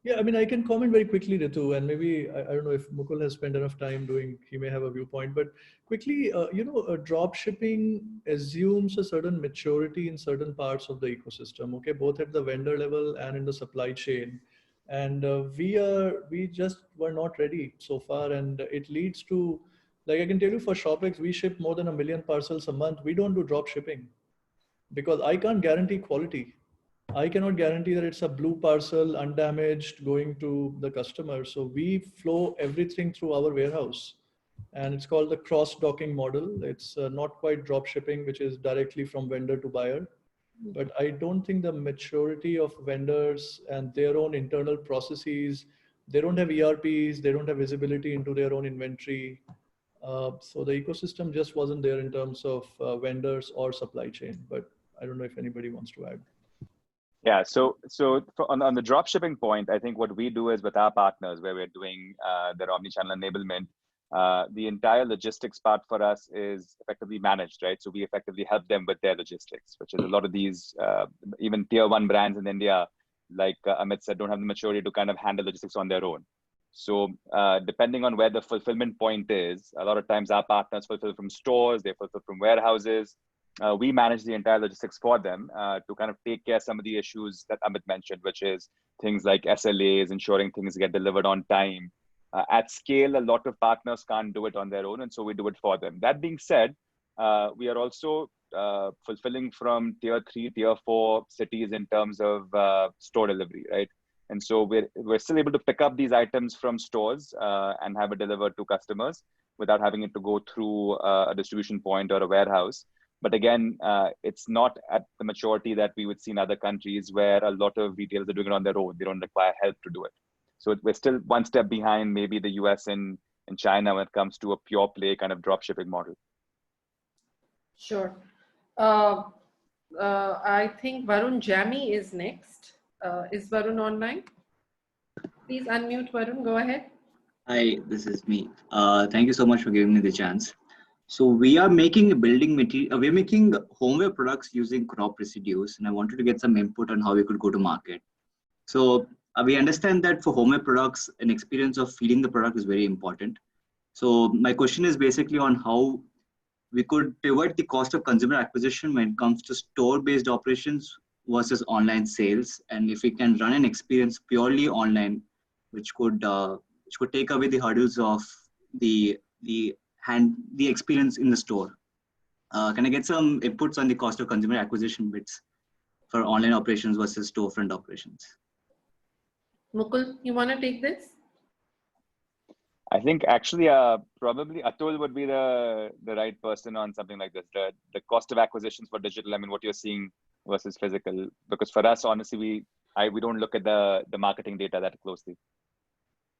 Yeah, I can comment very quickly, Ritu, and maybe, I don't know if Mukul has spent enough time he may have a viewpoint, but quickly, drop shipping assumes a certain maturity in certain parts of the ecosystem, okay, both at the vendor level and in the supply chain. And we just were not ready so far, and it leads to, Like I can tell you for ShopX, we ship more than 1 million parcels a month. We don't do drop shipping because I can't guarantee quality. I cannot guarantee that it's a blue parcel, undamaged, going to the customer. So we flow everything through our warehouse. And it's called the cross-docking model. It's not quite drop shipping, which is directly from vendor to buyer. But I don't think the maturity of vendors and their own internal processes, they don't have ERPs, they don't have visibility into their own inventory. So the ecosystem just wasn't there in terms of vendors or supply chain. But I don't know if anybody wants to add. Yeah, on the drop shipping point, I think what we do is with our partners, where we're doing their omnichannel enablement, the entire logistics part for us is effectively managed, right? So we effectively help them with their logistics, which is a lot of these, even tier 1 brands in India, like Amit said, don't have the maturity to kind of handle logistics on their own. So depending on where the fulfillment point is, a lot of times our partners fulfill from stores, they fulfill from warehouses. We manage the entire logistics for them to kind of take care of some of the issues that Amit mentioned, which is things like SLAs, ensuring things get delivered on time. At scale, a lot of partners can't do it on their own, and so we do it for them. That being said, we are also fulfilling from tier 3, tier 4 cities in terms of store delivery, right? And so we're still able to pick up these items from stores and have it delivered to customers without having it to go through a distribution point or a warehouse. But again, it's not at the maturity that we would see in other countries where a lot of retailers are doing it on their own. They don't require help to do it. So we're still one step behind maybe the US and China when it comes to a pure play kind of drop shipping model. Sure. I think Varun Jami is next. Is Varun online? Please unmute, Varun. Go ahead. Hi, this is me. Thank you so much for giving me the chance. So we are making a building material. We're making homeware products using crop residues, and I wanted to get some input on how we could go to market. So we understand that for homeware products, an experience of feeling the product is very important. So my question is basically on how we could pivot the cost of consumer acquisition when it comes to store-based operations versus online sales, and if we can run an experience purely online, which could take away the hurdles of the experience in the store. Can I get some inputs on the cost of consumer acquisition bits for online operations versus storefront operations? Mukul, you want to take this? I think actually probably Atul would be the right person on something like this. The cost of acquisitions for digital, I mean, what you're seeing versus physical, because for us, honestly, we don't look at the marketing data that closely.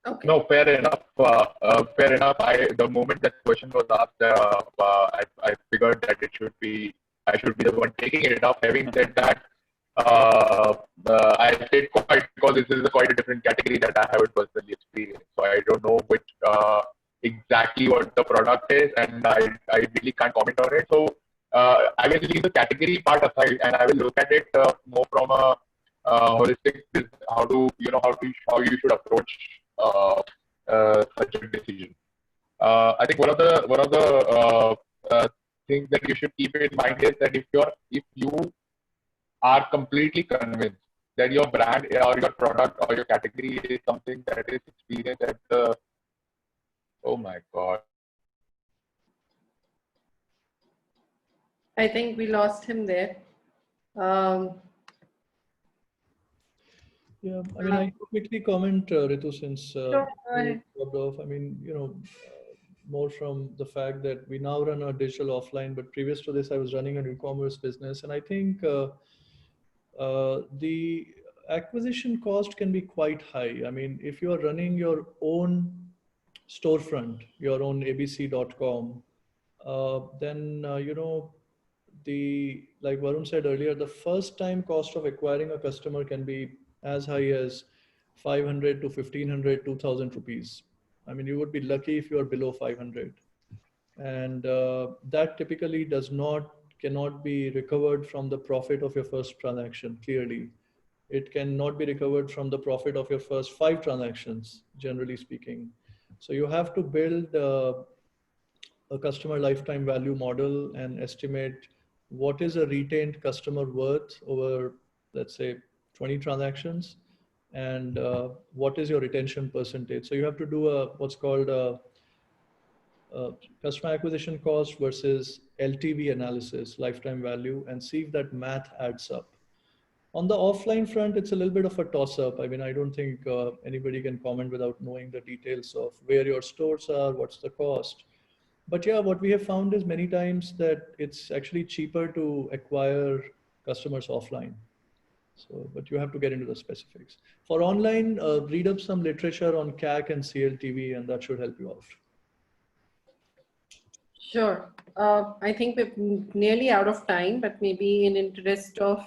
Okay. No, fair enough. Fair enough. The moment that question was asked, I figured that I should be the one taking it up. Having said that, I stayed quiet because this is quite a different category that I haven't personally experienced. So I don't know which exactly what the product is, and I really can't comment on it. So I will leave the category part aside, and I will look at it more from a holistic, how you should approach such a decision. I think one of the things that you should keep in mind is that if you are completely convinced that your brand or your product or your category is something that is experienced at the, oh my God. I think we lost him there. Yeah, I mean, I quickly comment, Ritu, since Sure, go ahead. dropped off. I mean, more from the fact that we now run a digital offline, but previous to this, I was running an e-commerce business, and I think the acquisition cost can be quite high. I mean, if you are running your own storefront, your own abc.com, then like Varun said earlier, the first time cost of acquiring a customer can be as high as 500 to 1500, 2000 rupees. I mean, you would be lucky if you are below 500. And that typically cannot be recovered from the profit of your first transaction, clearly. It cannot be recovered from the profit of your first 5 transactions, generally speaking. So you have to build a customer lifetime value model and estimate what is a retained customer worth over, let's say, 20 transactions, and what is your retention percentage. So you have to do what's called customer acquisition cost versus LTV analysis, lifetime value, and see if that math adds up. On the offline front, it's a little bit of a toss-up. I mean, I don't think anybody can comment without knowing the details of where your stores are, what's the cost. But yeah, what we have found is many times that it's actually cheaper to acquire customers offline. So, but you have to get into the specifics. For online, read up some literature on CAC and CLTV, and that should help you out. Sure. I think we're nearly out of time, but maybe in interest of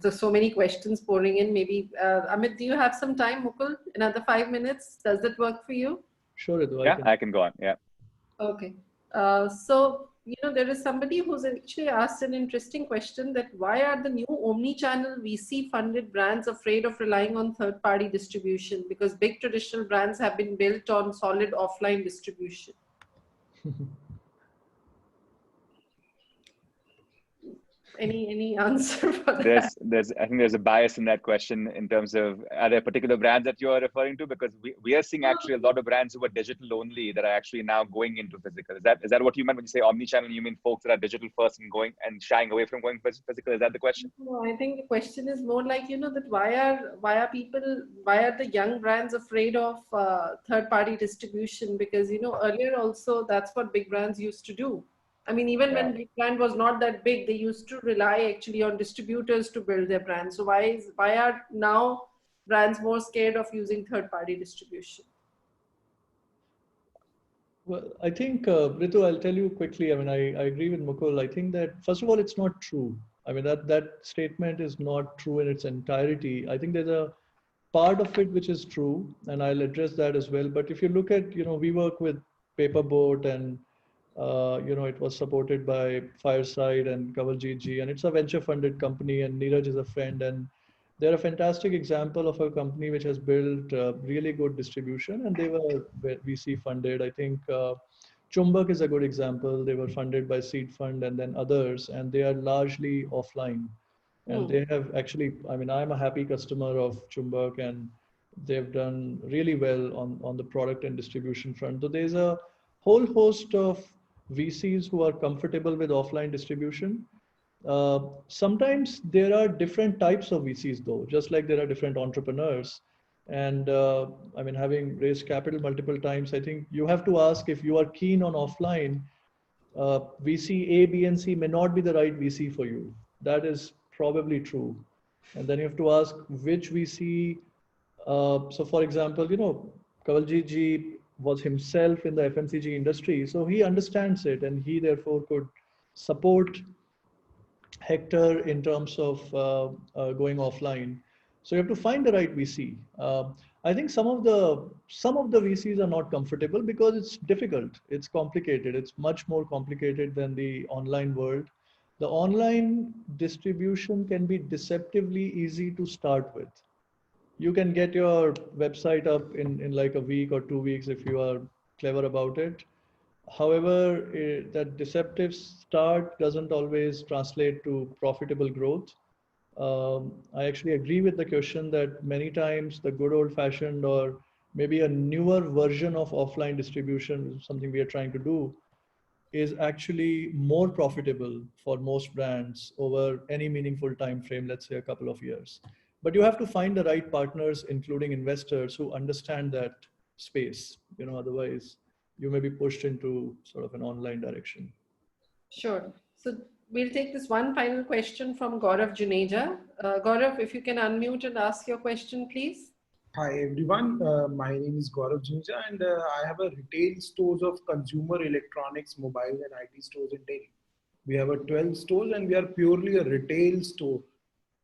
there's so many questions pouring in, maybe Amit, do you have some time, Mukul? Another 5 minutes? Does that work for you? Sure, Ritu, Yeah, I can go on. Yeah. Okay. So, there is somebody who's actually asked an interesting question that why are the new omni-channel VC funded brands afraid of relying on third-party distribution? Because big traditional brands have been built on solid offline distribution. Any answer for that? I think there's a bias in that question in terms of, are there particular brands that you are referring to? Because we are seeing actually a lot of brands who are digital only that are actually now going into physical. Is that what you meant when you say omni-channel? You mean folks that are digital first and going and shying away from going physical? Is that the question? No, I think the question is more like, that why are the young brands afraid of third-party distribution? Because, earlier also that's what big brands used to do. I mean, even when big brand was not that big, they used to rely actually on distributors to build their brand. So why are now brands more scared of using third-party distribution? Well, I think, Ritu, I'll tell you quickly. I mean, I agree with Mukul. I think that, first of all, it's not true. I mean, that statement is not true in its entirety. I think there's a part of it which is true, and I'll address that as well. But if you look at, we work with Paperboat, and it was supported by Fireside and Kawaljeet, and it's a venture funded company, and Neeraj is a friend, and they're a fantastic example of a company which has built really good distribution, and they were VC funded. I think Chumbak is a good example. They were funded by Seed Fund and then others, and they are largely offline. And they have actually, I mean, I'm a happy customer of Chumbak, and they've done really well on the product and distribution front. So there's a whole host of VCs who are comfortable with offline distribution. Sometimes there are different types of VCs though, just like there are different entrepreneurs. And I mean, having raised capital multiple times, I think you have to ask if you are keen on offline, VC A, B, and C may not be the right VC for you. That is probably true. And then you have to ask which VC. So for example, Kawaljeet was himself in the FMCG industry, so he understands it, and he therefore could support Hector in terms of going offline. So you have to find the right VC. I think some of the VCs are not comfortable because it's difficult, it's complicated, it's much more complicated than the online world. The online distribution can be deceptively easy to start with. You can get your website up in like a week or 2 weeks if you are clever about it. However, that deceptive start doesn't always translate to profitable growth. I actually agree with the question that many times the good old fashioned or maybe a newer version of offline distribution, something we are trying to do, is actually more profitable for most brands over any meaningful time frame, let's say a couple of years. But you have to find the right partners, including investors who understand that space. Otherwise you may be pushed into sort of an online direction. Sure. So we'll take this one final question from Gaurav Juneja. Gaurav, if you can unmute and ask your question, please. Hi everyone, my name is Gaurav Juneja, and I have a retail stores of consumer electronics, mobile and IT stores in Delhi. We have 12 stores and we are purely a retail store.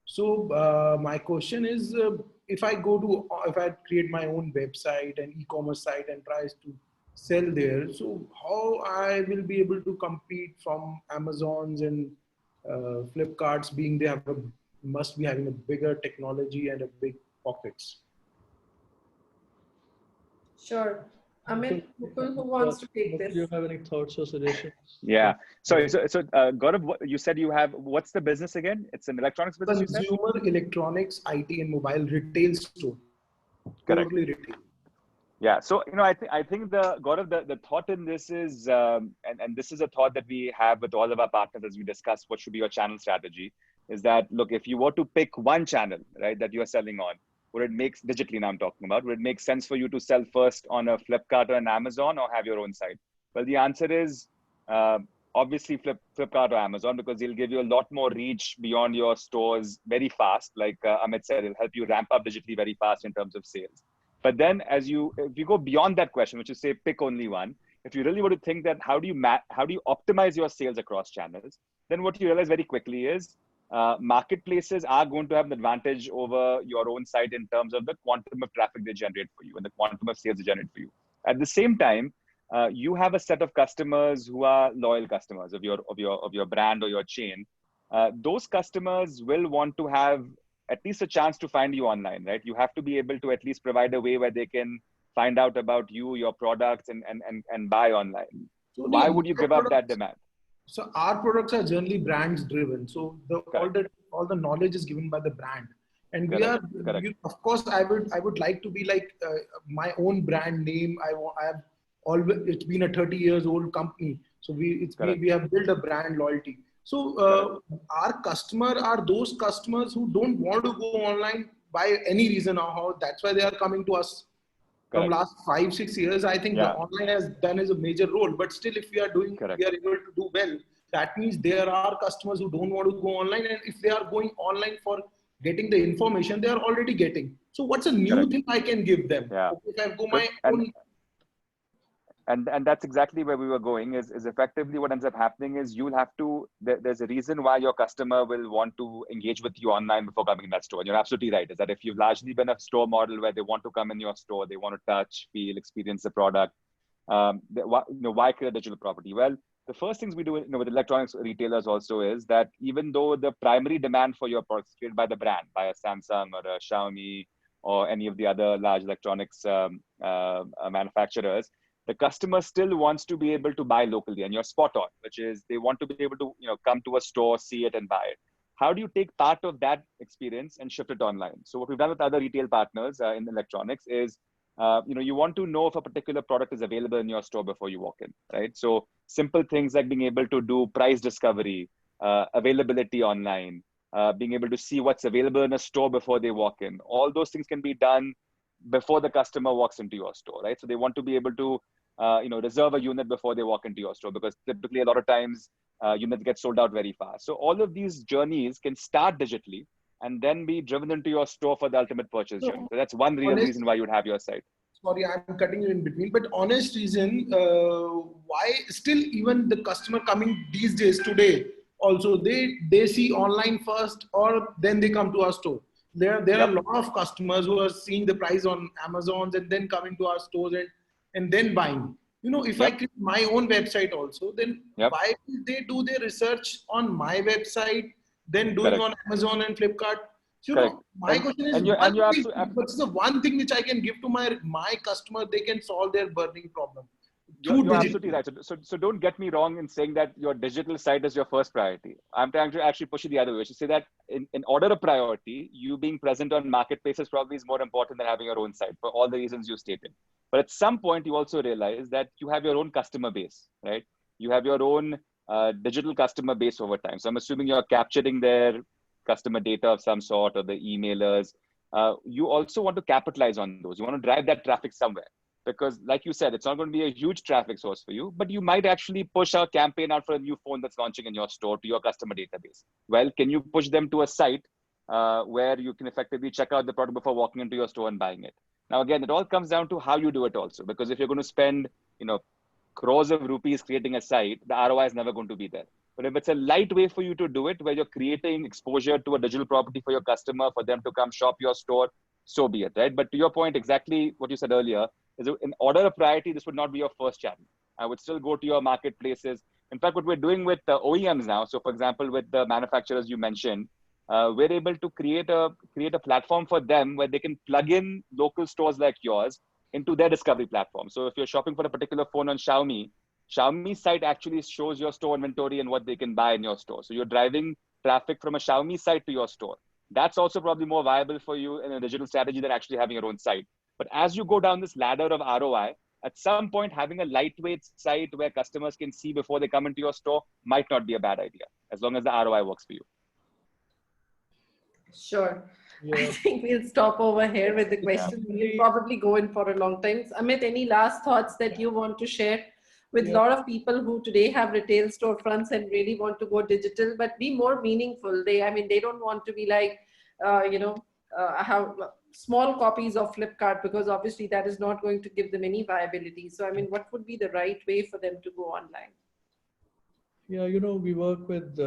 So my question is, if I create my own website and e-commerce site and tries to sell there, so how I will be able to compete from Amazons and Flipkarts, being they must be having a bigger technology and a big pockets. Sure. Amit, who wants to take this? Do you have any thoughts or suggestions? Yeah. Sorry. So Gaurav, you said you have, what's the business again? It's an electronics business. Consumer electronics, IT and mobile retail store. Correct. Totally retail. Yeah. So, I think Gaurav, the thought in this is, and this is a thought that we have with all of our partners as we discuss what should be your channel strategy, is that, look, if you were to pick one channel, right, that you are selling on, would it make, digitally now I'm talking about, would it make sense for you to sell first on a Flipkart or an Amazon, or have your own site? Well, the answer is obviously Flipkart or Amazon, because they'll give you a lot more reach beyond your stores very fast. Like Amit said, it'll help you ramp up digitally very fast in terms of sales. But then if you go beyond that question, which is say pick only one, if you really want to think that how do you optimize your sales across channels, then what you realize very quickly is marketplaces are going to have an advantage over your own site in terms of the quantum of traffic they generate for you and the quantum of sales they generate for you. At the same time, you have a set of customers who are loyal customers of your brand or your chain. Those customers will want to have at least a chance to find you online, right? You have to be able to at least provide a way where they can find out about you, your products, and buy online. So Why would you give up that demand? So our products are generally brands driven. So all the knowledge is given by the brand, and of course, I would like to be like my own brand name. I have always, it's been a 30 years old company, so we have built a brand loyalty. So our customer are those customers who don't want to go online by any reason or how. That's why they are coming to us. From last 5-6 years, I think the online has done is a major role. But still, if we are able to do well, that means there are customers who don't want to go online, and if they are going online for getting the information, they are already getting. So what's a new thing I can give them? Yeah. If I go my own. And that's exactly where we were going, is effectively what ends up happening is you'll have to, there's a reason why your customer will want to engage with you online before coming in that store. And you're absolutely right, is that if you've largely been a store model where they want to come in your store, they want to touch, feel, experience the product, why create a digital property? Well, the first things we do with electronics retailers also is that even though the primary demand for your products is created by the brand, by a Samsung or a Xiaomi or any of the other large electronics manufacturers, the customer still wants to be able to buy locally, and you're spot on, which is they want to be able to come to a store, see it, and buy it. How do you take part of that experience and shift it online? So what we've done with other retail partners in electronics is, you want to know if a particular product is available in your store before you walk in, right? So simple things like being able to do price discovery, availability online, being able to see what's available in a store before they walk in. All those things can be done before the customer walks into your store, right? So they want to be able to, reserve a unit before they walk into your store, because typically a lot of times units get sold out very fast. So all of these journeys can start digitally and then be driven into your store for the ultimate purchase journey. So that's one real reason why you'd have your site. Sorry, I'm cutting you in between, but honest reason why still even the customer coming these days today, also they see online first or then they come to our store. There are a lot of customers who are seeing the price on Amazon and then coming to our stores and then buying. If I create my own website also, then why will they do their research on my website, then doing on Amazon and Flipkart? So, my question is, what's the one thing which I can give to my customer, they can solve their burning problem? You're absolutely right. So don't get me wrong in saying that your digital site is your first priority. I'm trying to actually push it the other way. To say that in order of priority, you being present on marketplaces probably is more important than having your own site for all the reasons you stated. But at some point, you also realize that you have your own customer base, right? You have your own digital customer base over time. So I'm assuming you're capturing their customer data of some sort, or the emailers. You also want to capitalize on those. You want to drive that traffic somewhere. Because like you said, it's not going to be a huge traffic source for you, but you might actually push a campaign out for a new phone that's launching in your store to your customer database. Well, can you push them to a site where you can effectively check out the product before walking into your store and buying it? Now, again, it all comes down to how you do it also, because if you're going to spend, crores of rupees creating a site, the ROI is never going to be there. But if it's a light way for you to do it, where you're creating exposure to a digital property for your customer, for them to come shop your store, so be it, right? But to your point, exactly what you said earlier, is in order of priority, this would not be your first channel. I would still go to your marketplaces. In fact, what we're doing with the OEMs now, so for example, with the manufacturers you mentioned, we're able to create a platform for them where they can plug in local stores like yours into their discovery platform. So if you're shopping for a particular phone on Xiaomi's site actually shows your store inventory and what they can buy in your store. So you're driving traffic from a Xiaomi site to your store. That's also probably more viable for you in a digital strategy than actually having your own site. But as you go down this ladder of ROI, at some point, having a lightweight site where customers can see before they come into your store might not be a bad idea, as long as the ROI works for you. Sure. I Yeah. think we'll stop over here with the questions. We'll probably go in for a long time. Amit, any last thoughts that you want to share with a lot of people who today have retail storefronts and really want to go digital, but be more meaningful? They don't want to be like, have small copies of Flipkart, because obviously that is not going to give them any viability. So, what would be the right way for them to go online? Yeah, we work with,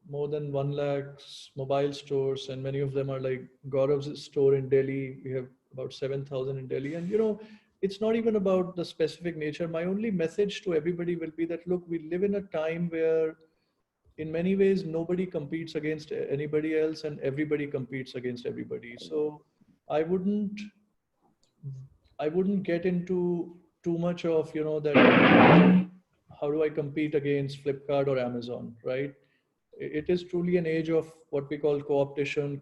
more than 1 lakh mobile stores, and many of them are like Gaurav's store in Delhi. We have about 7,000 in Delhi. And, it's not even about the specific nature. My only message to everybody will be that, look, we live in a time where in many ways, nobody competes against anybody else and everybody competes against everybody. So I wouldn't get into too much of, that how do I compete against Flipkart or Amazon, right? It is truly an age of what we call co-optation,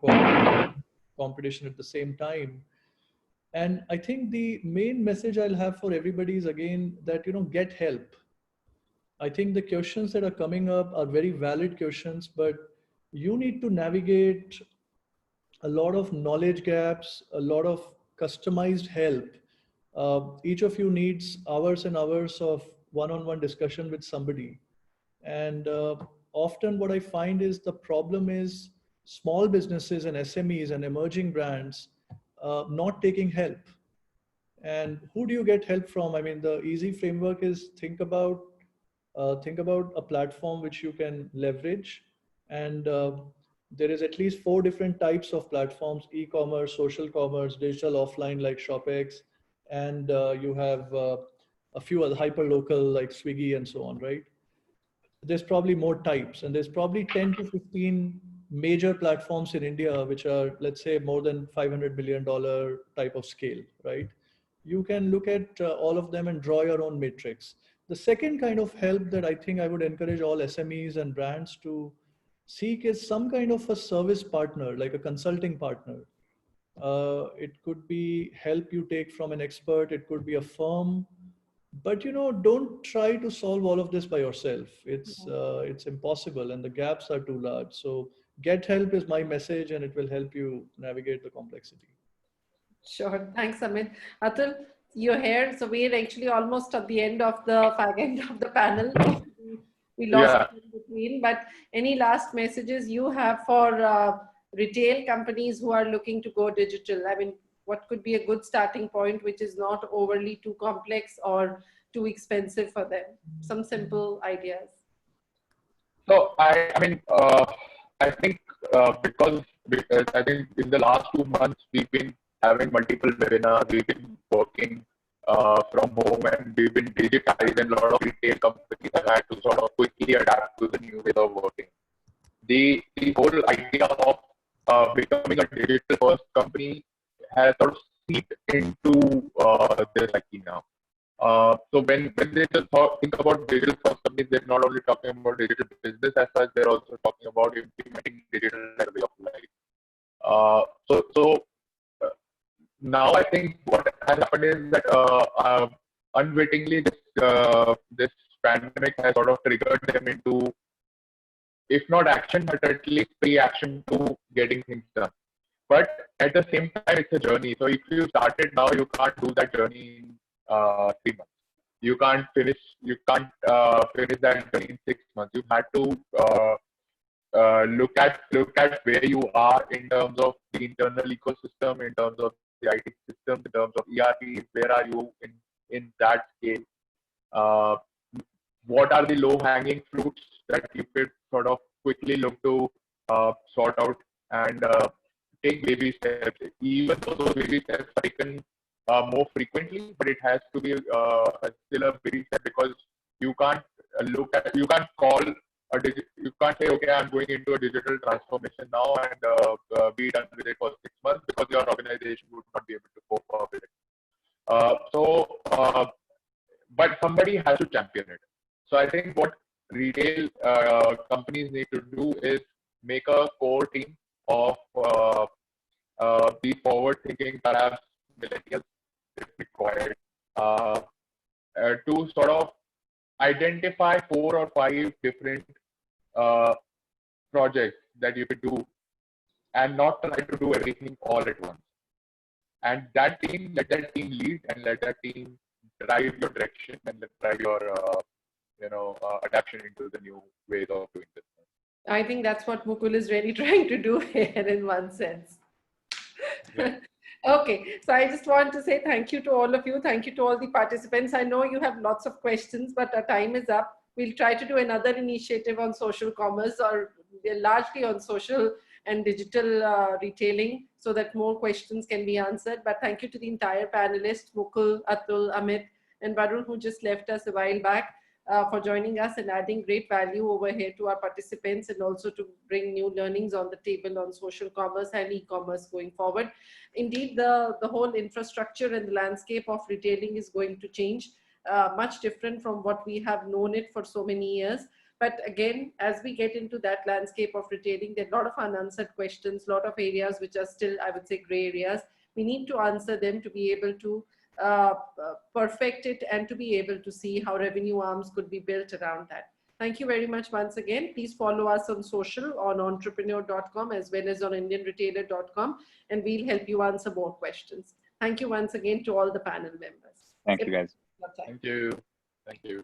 competition at the same time. And I think the main message I'll have for everybody is again that, get help. I think the questions that are coming up are very valid questions, but you need to navigate a lot of knowledge gaps, a lot of customized help. Each of you needs hours and hours of one-on-one discussion with somebody. And often what I find is the problem is small businesses and SMEs and emerging brands not taking help. And who do you get help from? The easy framework is think about a platform which you can leverage. And there is at least 4 different types of platforms: e-commerce, social commerce, digital offline like ShopX, and you have a few other hyper-local like Swiggy and so on, right? There's probably more types, and there's probably 10 to 15 major platforms in India, which are, let's say, more than $500 million type of scale, right? You can look at all of them and draw your own matrix. The second kind of help that I think I would encourage all SMEs and brands to seek is some kind of a service partner, like a consulting partner. It could be help you take from an expert. It could be a firm, but don't try to solve all of this by yourself. It's impossible, and the gaps are too large. So get help is my message, and it will help you navigate the complexity. Sure. Thanks, Amit. Atul, you're here. So we're actually almost at the end of the panel. We lost in between, but any last messages you have for retail companies who are looking to go digital? What could be a good starting point, which is not overly too complex or too expensive for them? Some simple ideas. So I think because I think in the last 2 months we've been having multiple webinars, we've been working from home, and we've been digitized, and a lot of retail companies have had to sort of quickly adapt to the new way of working. The whole idea of becoming a digital first company has sort of seeped into this psyche now. So when they just think about digital first companies, they're not only talking about digital business as such, they're also talking about implementing digital as a way of life. So now I think what has happened is that unwittingly this pandemic has sort of triggered them into, if not action, but at least pre-action to getting things done. But at the same time, it's a journey. So if you started now, you can't do that journey in 3 months. You can't finish that journey in 6 months. You had to look at where you are in terms of the internal ecosystem, in terms of the IT system, in terms of ERP. Where are you in that scale? What are the low-hanging fruits that you could sort of quickly look to sort out and take baby steps? Even though those baby steps are taken more frequently, but it has to be still a baby step, because you can't you can't say, okay, I'm going into a digital transformation now and be done with it for 6 months, because your organization would not be able to cope up with it. But somebody has to champion it. So I think what retail companies need to do is make a core team of the forward-thinking, perhaps millennials if required, to sort of identify 4 or 5 different projects that you could do and not try to do everything all at once. And that team, let that team lead and let that team drive your direction and drive your adaptation into the new ways of doing business. I think that's what Mukul is really trying to do here in one sense. Yeah. Okay, so I just want to say thank you to all of you. Thank you to all the participants. I know you have lots of questions, but our time is up. We'll try to do another initiative on social commerce, or largely on social and digital retailing, so that more questions can be answered. But thank you to the entire panelists, Mukul, Atul, Amit, and Varun, who just left us a while back, for joining us and adding great value over here to our participants, and also to bring new learnings on the table on social commerce and e-commerce going forward. Indeed, the whole infrastructure and the landscape of retailing is going to change, much different from what we have known it for so many years. But again, as we get into that landscape of retailing, there are a lot of unanswered questions, a lot of areas which are still, I would say, gray areas. We need to answer them to be able to perfect it and to be able to see how revenue arms could be built around that. Thank you very much once again. Please follow us on social on entrepreneur.com as well as on indianretailer.com, and we'll help you answer more questions. Thank you once again to all the panel members. Thank you, guys. Thank you. Thank you.